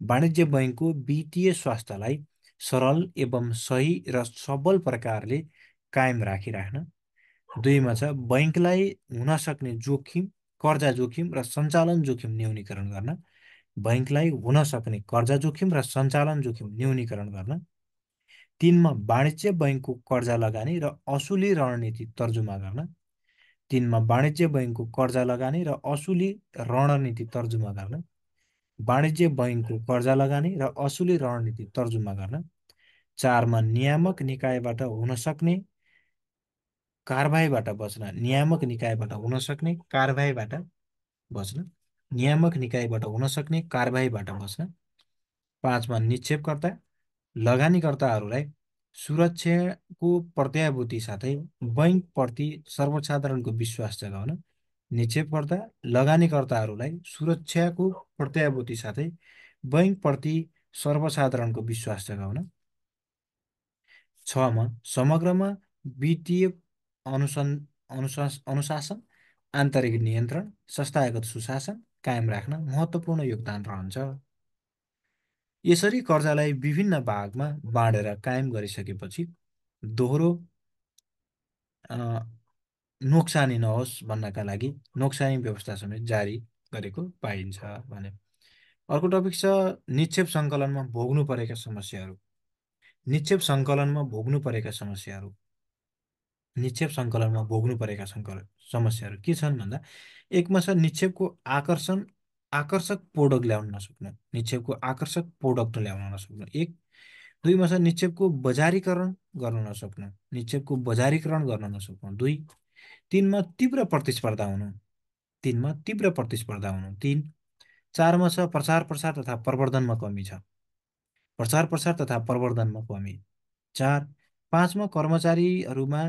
वाणिज्य बैङ्कको वित्तीय स्वास्थ्यलाई सरल एवं सही र सबल प्रकारले कायम राखिराख्न। दुईमा छ बैङ्कलाई हुन सक्ने जोखिम, कर्जा जोखिम र सञ्चालन जोखिम न्यूनीकरण गर्न, बैङ्कलाई हुन सक्ने कर्जा जोखिम र सञ्चालन जोखिम न्यूनीकरण गर्न। तिनमा वाणिज्य बैङ्कको कर्जा लगानी र असुली रणनीति तर्जुमा गर्न, तिनमा वाणिज्य बैङ्कको कर्जा लगानी र असुली रणनीति तर्जुमा गर्न, वाणिज्य बैङ्कको कर्जा लगानी र असुली रणनीति तर्जुमा गर्न। चारमा नियामक निकायबाट हुन सक्ने कारबाहीबाट बच्न, नियामक निकायबाट हुन सक्ने कारबाहीबाट बच्न, नियामक निकायबाट हुन सक्ने कारबाहीबाट बच्न। पाँचमा निक्षेपकर्ता, लगानीकर्ताहरूलाई सुरक्षाको प्रत्याभूति साथै बैङ्कप्रति सर्वसाधारणको विश्वास जगाउन। निक्षेपकर्ता, लगानीकर्ताहरूलाई सुरक्षाको प्रत्याभूति साथै बैङ्कप्रति सर्वसाधारणको विश्वास जगाउन। छमा समग्रमा वित्तीय अनुशासन, आन्तरिक नियन्त्रण, संस्थागत सुशासन कायम राख्न महत्त्वपूर्ण योगदान रहन्छ। यसरी कर्जालाई विभिन्न भागमा बाँडेर कायम गरिसकेपछि दोहोरो अ, नोक्सानी नहोस् भन्नका लागि नोक्सानी व्यवस्था समेत जारी गरेको पाइन्छ भने। अर्को टपिक छ निक्षेप सङ्कलनमा भोग्नु परेका समस्याहरू। निक्षेप सङ्कलनमा भोग्नु परेका समस्याहरू। निक्षेप सङ्कलनमा भोग्नु परेका समस्याहरू के छन् भन्दा एकमा छ निक्षेपको आकर्षक प्रोडक्ट ल्याउन नसक्नु। निक्षेपको आकर्षक प्रोडक्ट ल्याउन नसक्नु एक। दुईमा छ निक्षेपको बजारीकरण गर्न नसक्नु। निक्षेपको बजारीकरण गर्न नसक्नु दुई। तिनमा तीव्र प्रतिस्पर्धा हुनु। तिनमा तीव्र प्रतिस्पर्धा हुनु तिन। चारमा छ प्रचार प्रसार तथा प्रवर्धनमा कमी छ। प्रचार प्रसार तथा प्रवर्धनमा कमी चार। पाँचमा कर्मचारीहरूमा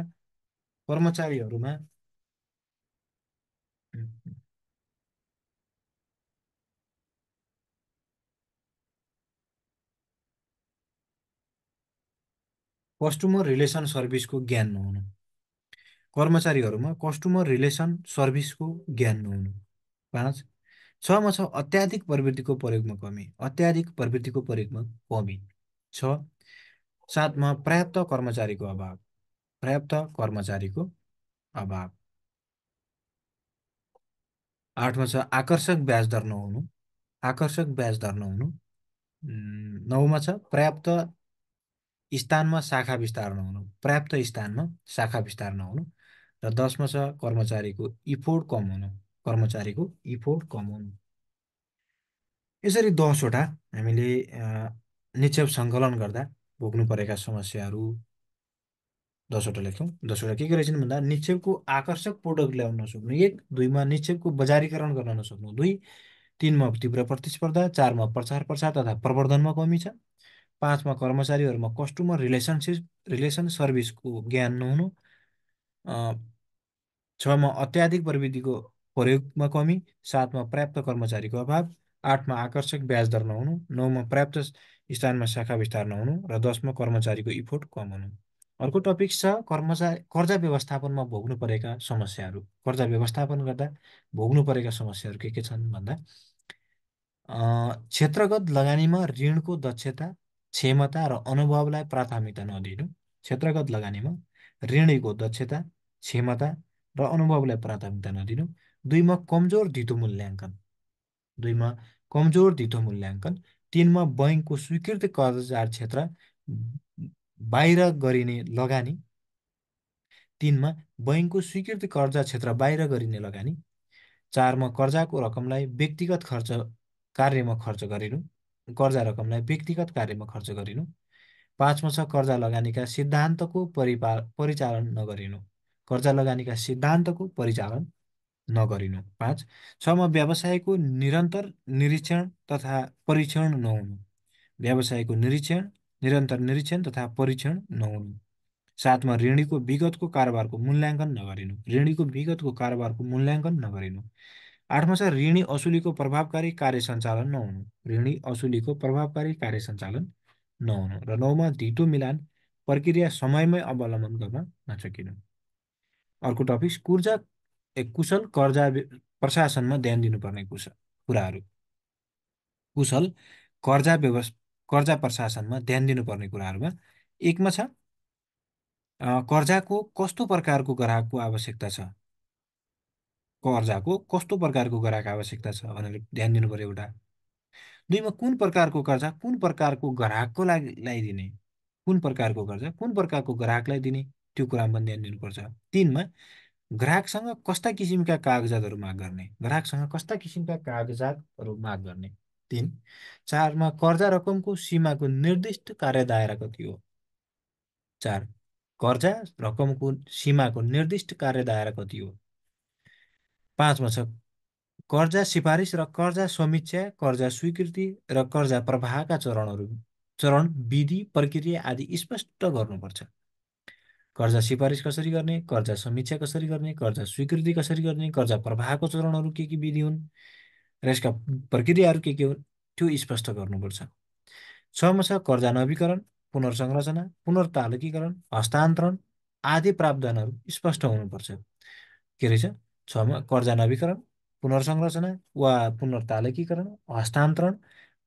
कस्टमर रिलेसन सर्भिसको ज्ञान नहुनु। कर्मचारीहरूमा कस्टमर रिलेसन सर्भिसको ज्ञान नहुनु पाँच। छमा छ अत्याधिक प्रवृत्तिको प्रयोगमा कमी। अत्याधिक प्रवृत्तिको प्रयोगमा कमी छ। सातमा पर्याप्त कर्मचारीको अभाव। पर्याप्त कर्मचारीको अभाव। आठमा छ आकर्षक ब्याज दर नहुनु। आकर्षक ब्याज दर नहुनु। नौमा छ पर्याप्त स्थानमा शाखा विस्तार नहुनु। पर्याप्त स्थानमा शाखा विस्तार नहुनु। र दसमा छ कर्मचारीको इफोर्ट कम हुनु। कर्मचारीको इफोर्ट कम हुनु। यसरी 10वटा हामीले निक्षेप सङ्कलन गर्दा भोग्नु परेका समस्याहरू 10वटा लेख्छौँ। 10वटा के रहेछन् भन्दा निक्षेपको आकर्षक प्रोडक्ट ल्याउन नसक्नु एक। दुईमा निक्षेपको बजारीकरण गर्न नसक्नु दुई। तिनमा तीव्र प्रतिस्पर्धा। चारमा प्रचार प्रसार तथा प्रवर्धनमा कमी छ। पाँचमा कर्मचारीहरूमा कस्टमर रिलेसन सर्भिसको ज्ञान नहुनु। छमा अत्याधिक प्रविधिको प्रयोगमा कमी। सातमा पर्याप्त कर्मचारीको अभाव। आठमा आकर्षक ब्याज दर नहुनु। नौमा पर्याप्त स्थानमा शाखा विस्तार नहुनु। र 10मा कर्मचारीको इफोर्ट कम हुनु। अर्को टपिक छ कर्जा व्यवस्थापनमा भोग्नु परेका समस्याहरू। कर्जा व्यवस्थापन गर्दा भोग्नु परेका समस्याहरू के छन् भन्दा क्षेत्रगत लगानीमा ऋणको दक्षता क्षमता र अनुभवलाई प्राथमिकता नदिनु। क्षेत्रगत लगानीमा ऋणको दक्षता क्षमता र अनुभवलाई प्राथमिकता नदिनु। दुईमा कमजोर धितो मूल्याङ्कन। दुईमा कमजोर धितो मूल्याङ्कन। तिनमा बैङ्कको स्वीकृत कर्जदार क्षेत्र बाहिर गरिने लगानी। तिनमा बैङ्कको स्वीकृत कर्जा क्षेत्र बाहिर गरिने लगानी। चारमा कर्जाको रकमलाई व्यक्तिगत कार्यमा खर्च गरिनु। कर्जा रकमलाई व्यक्तिगत कार्यमा खर्च गरिनु। पाँचमा छ कर्जा लगानीका सिद्धान्तको परिचालन नगरिनु। कर्जा लगानीका सिद्धान्तको परिचालन नगरिनु पाँच। छमा व्यवसायको निरन्तर निरीक्षण तथा परीक्षण नहुनु। व्यवसायको निरन्तर निरीक्षण तथा परीक्षण नहुनु। सातमा ऋणीको विगतको कारोबारको मूल्याङ्कन नगरिनु। ऋणीको विगतको कारोबारको मूल्याङ्कन नगरिनु। आठमा छ ऋणी असुलीको प्रभावकारी कार्य सञ्चालन नहुनु। ऋणी असुलीको प्रभावकारी कार्य सञ्चालन नहुनु। र नौमा धितो मिलान प्रक्रिया समयमै अवलम्बन गर्न नसकिनु। अर्को टपिक कुशल कर्जा प्रशासनमा ध्यान दिनुपर्ने कुराहरू। कुशल कर्जा प्रशासनमा ध्यान दिनुपर्ने कुराहरूमा एकमा छ कर्जाको कस्तो प्रकारको ग्राहकको आवश्यकता छ। कर्जाको कस्तो प्रकारको ग्राहक आवश्यकता छ भनेर ध्यान दिनु पर्यो एउटा। दुईमा कुन प्रकारको कर्जा कुन प्रकारको ग्राहकको लागि दिने। कुन प्रकारको कर्जा कुन प्रकारको ग्राहकलाई दिने त्यो कुरामा पनि ध्यान दिनुपर्छ। तिनमा ग्राहकसँग कस्ता किसिमका कागजातहरू माग गर्ने। ग्राहकसँग कस्ता किसिमका कागजातहरू माग गर्ने तिन। चारमा कर्जा रकमको सीमाको निर्दिष्ट कार्य दायरा कति हो। चार कर्जा रकमको सीमाको निर्दिष्ट कार्य दायरा कति हो। पाँचमा छ कर्जा सिफारिस र कर्जा समीक्षा कर्जा स्वीकृति र कर्जा प्रवाहका चरण विधि प्रक्रिया आदि स्पष्ट गर्नुपर्छ। कर्जा सिफारिस कसरी गर्ने कर्जा समीक्षा कसरी गर्ने कर्जा स्वीकृति कसरी गर्ने कर्जा प्रवाहको चरणहरू के विधि हुन् र यसका प्रक्रियाहरू के हुन् त्यो स्पष्ट गर्नुपर्छ। छमा छ कर्जा नवीकरण पुनर्संरचना पुनर्तालुकीकरण हस्तान्तरण आदि प्रावधानहरू स्पष्ट हुनुपर्छ। के रहेछ छमा कर्जा नवीकरण पुनर्संरचना वा पुनर्तालुकीकरण हस्तान्तरण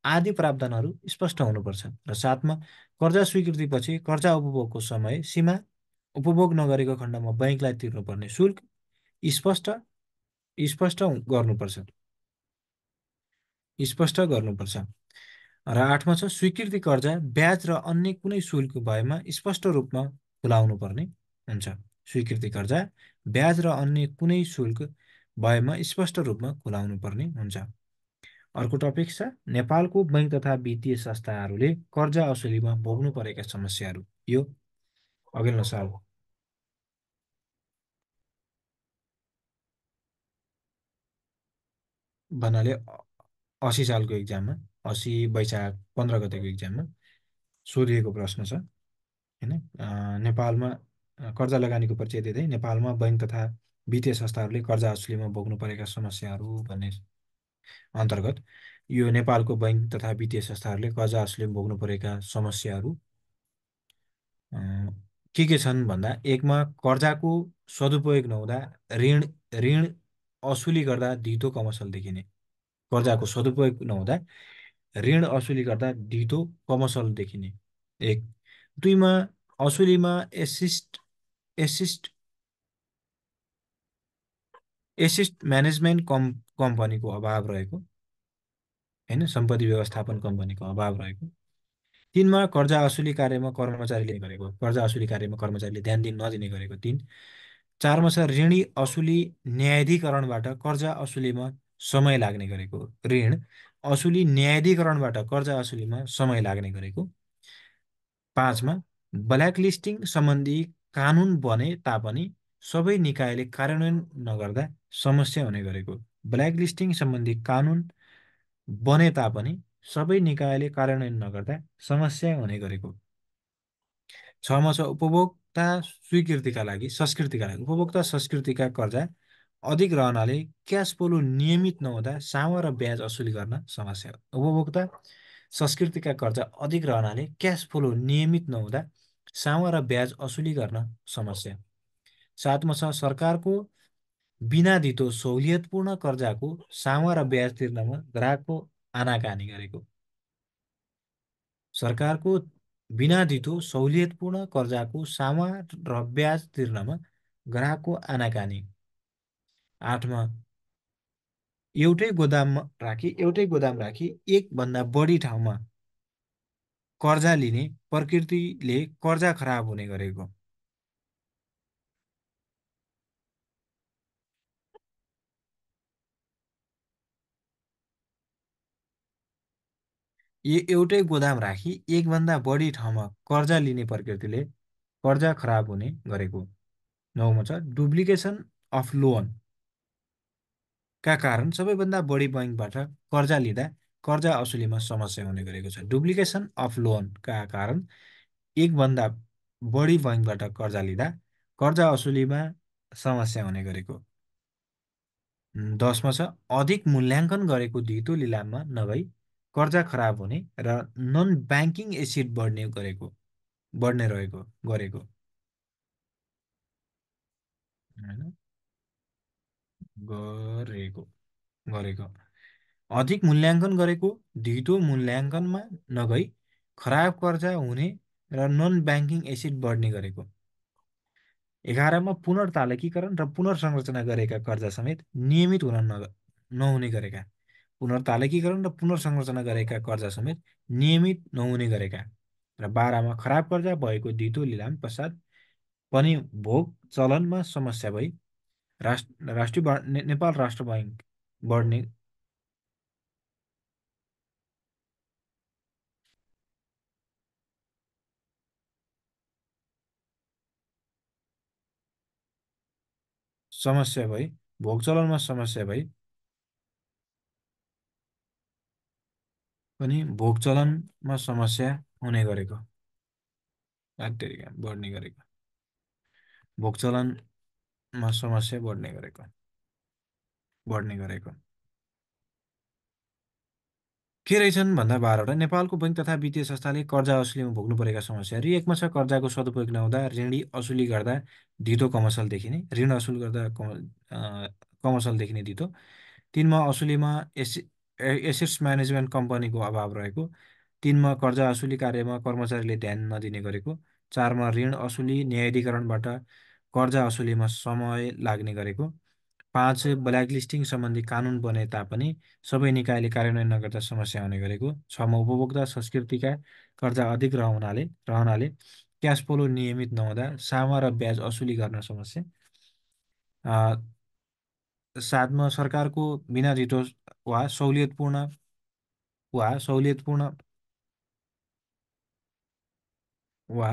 आदि प्रावधानहरू स्पष्ट हुनुपर्छ। र साथमा कर्जा स्वीकृतिपछि कर्जा उपभोगको समय सीमा, उपभोग नगरेको खण्डमा बैङ्कलाई तिर्नुपर्ने शुल्क स्पष्ट स्पष्ट गर्नुपर्छ स्पष्ट गर्नुपर्छ। र 8मा छ स्वीकृति कर्जा ब्याज र अन्य कुनै शुल्क भएमा स्पष्ट रूपमा खुलाउनु पर्ने हुन्छ। स्वीकृति कर्जा ब्याज र अन्य कुनै शुल्क भएमा स्पष्ट रूपमा खुलाउनु पर्ने हुन्छ। अर्को टपिक छ नेपालको बैङ्क तथा वित्तीय संस्थाहरूले कर्जा असुलीमा भोग्नु परेका समस्याहरू। यो अघिल्लो साल भन्नाले 80 सालको इक्जाममा, 80 वैशाख 15 गतेको इक्जाममा सोधिएको प्रश्न छ होइन। नेपालमा कर्जा लगानीको परिचय दिँदै नेपालमा बैङ्क तथा वित्तीय संस्थाहरूले कर्जा असुलीमा भोग्नु परेका समस्याहरू भन्ने अन्तर्गत यो नेपालको बैङ्क तथा वित्तीय संस्थाहरूले कर्जा असुलीमा भोग्नु परेका समस्याहरू के छन् भन्दा, एकमा कर्जाको सदुपयोग नहुँदा ऋण ऋण असुली गर्दा धितो कमसल देखिने। कर्जाको सदुपयोग नहुँदा ऋण असुली गर्दा धितो कमसल देखिने एक। दुईमा असुलीमा एसिस्ट एसिस्ट म्यानेजमेन्ट कम्पनीको अभाव रहेको होइन, सम्पत्ति व्यवस्थापन कम्पनीको अभाव रहेको। तिनमा कर्जा असुली कार्यमा कर्मचारीले गरेको, कर्जा असुली कार्यमा कर्मचारीले ध्यान दिन नदिने गरेको तिन। चारमा छ ऋणी असुली न्यायाधिकरणबाट कर्जा असुलीमा समय लाग्ने गरेको, ऋण असुली न्यायाधिकरणबाट कर्जा असुलीमा समय लाग्ने गरेको। 5मा ब्ल्याकलिस्टिङ सम्बन्धी कानुन बने तापनि सबै निकायले कार्यान्वयन नगर्दा समस्या हुने गरेको। ब्ल्याकलिस्टिङ सम्बन्धी कानुन बने तापनि सबै निकायले कार्यान्वयन नगर्दा समस्या हुने गरेको। 6मा छ उपभोक्ता स्वीकृतिका लागि संस्कृतिका लागि उपभोक्ता संस्कृतिका कर्जा अधिक रहनाले क्यास फ्लो नियमित नहुँदा सामा र ब्याज असुली गर्न समस्या। उपभोक्ता संस्कृतिका कर्जा अधिक रहनाले क्यास फ्लो नियमित नहुँदा सामा र ब्याज असुली गर्न समस्या। 7मा छ सरकारको बिना धितो सहुलियतपूर्ण कर्जाको सामा र ब्याज तिर्नमा ग्राहकको आनाकानी गरेको। सरकारको बिना धितो सहुलियतपूर्ण कर्जाको सामा र ब्याज तिर्नमा ग्राहकको आनाकानी। 8मा एउटै गोदाम राखी एकभन्दा बढी ठाउँमा कर्जा लिने प्रकृतिले कर्जा खराब हुने गरेको। एउटै गोदाम राखी एकभन्दा बढी ठाउँमा कर्जा लिने प्रकृतिले कर्जा खराब हुने गरेको। 9मा छ डुप्लिकेसन अफ लोन का कारण सबैभन्दा बढी बैङ्कबाट कर्जा लिँदा कर्जा असुलीमा समस्या हुने गरेको छ। डुप्लिकेसन अफ लोनका कारण एकभन्दा बढी बैङ्कबाट कर्जा लिँदा कर्जा असुलीमा समस्या हुने गरेको। 10मा छ अधिक मूल्याङ्कन गरेको धितो लिलाममा नभई कर्जा खराब हुने र नन ब्याङ्किङ एसिड बढ्ने गरेको होइन, गरेको गरेको अधिक मूल्याङ्कन गरेको धितो मूल्याङ्कनमा नगई खराब कर्जा हुने र नन ब्याङ्किङ एसिड बढ्ने गरेको। 11मा पुनर्तालकीकरण र पुनर्संरचना गरेका कर्जा समेत नियमित नहुने गरेका। पुनर्तालकीकरण र पुनर्संरचना गरेका कर्जा समेत नियमित नहुने गरेका। र 12मा खराब कर्जा भएको धितो लिलाम पश्चात पनि भोग चलनमा समस्या भई नेपाल राष्ट्र बैङ्क बढ्ने समस्या भई भोग चलनमा समस्या भई पनि भोग चलनमा समस्या हुने गरेको, बढ्ने गरेको, भोग चलनमा समस्या बढ्ने गरेको के रहेछन् भन्दा 12वटा नेपालको बैङ्क तथा वित्तीय संस्थाले कर्जा असुलीमा भोग्नु परेका समस्याहरू। एकमा छ कर्जाको सदुपयोग नहुँदा ऋणी असुली गर्दा धितो कमर्सल देखिने, ऋण असुल गर्दा कमर्सल देखिने धितो। 3मा असुलीमा एसेट्स म्यानेजमेन्ट कम्पनीको अभाव रहेको। 3मा कर्जा असुली कार्यमा कर्मचारीले ध्यान नदिने गरेको। 4मा ऋण असुली न्यायाधिकरणबाट कर्जा असुलीमा समय लाग्ने गरेको। 5 ब्ल्याकलिस्टिङ सम्बन्धी कानुन बने तापनि सबै निकायले कार्यान्वयन नगर्दा समस्या आउने गरेको। 6मा उपभोक्ता संस्कृतिका कर्जा अधिक रहनाले क्यास फ्लो नियमित नहुँदा सामा र ब्याज असुली गर्न समस्या। 7मा सरकारको बिना रिटो वा सहुलियतपूर्ण वा सहुलियतपूर्ण वा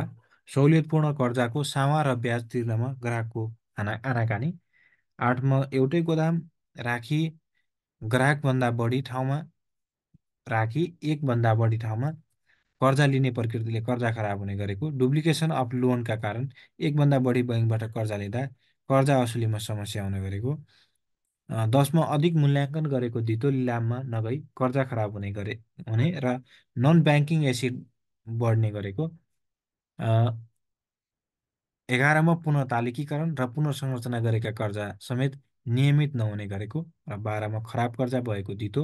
सहुलियतपूर्ण कर्जाको सामा र ब्याज तिर्नमा ग्राहकको आनाकानी। 8मा एउटै गोदाम राखी ग्राहकभन्दा बढी ठाउँमा राखी एकभन्दा बढी ठाउँमा कर्जा लिने प्रकृतिले कर्जा खराब हुने गरेको। डुप्लिकेसन अफ लोनका कारण एकभन्दा बढी बैङ्कबाट कर्जा लिँदा कर्जा असुलीमा समस्या आउने गरेको। 10मा अधिक मूल्याङ्कन गरेको धितो लिलाममा नगई कर्जा खराब हुने र नन ब्याङ्किङ एसिड बढ्ने गरेको। 11मा पुनः तालिकीकरण र पुनर्संरचना गरेका कर्जा समेत नियमित नहुने गरेको र 12मा खराब कर्जा भएको धितो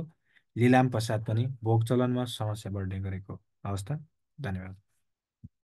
लिलाम पश्चात पनि भोग चलनमा समस्या बढ्ने गरेको अवस्था। धन्यवाद।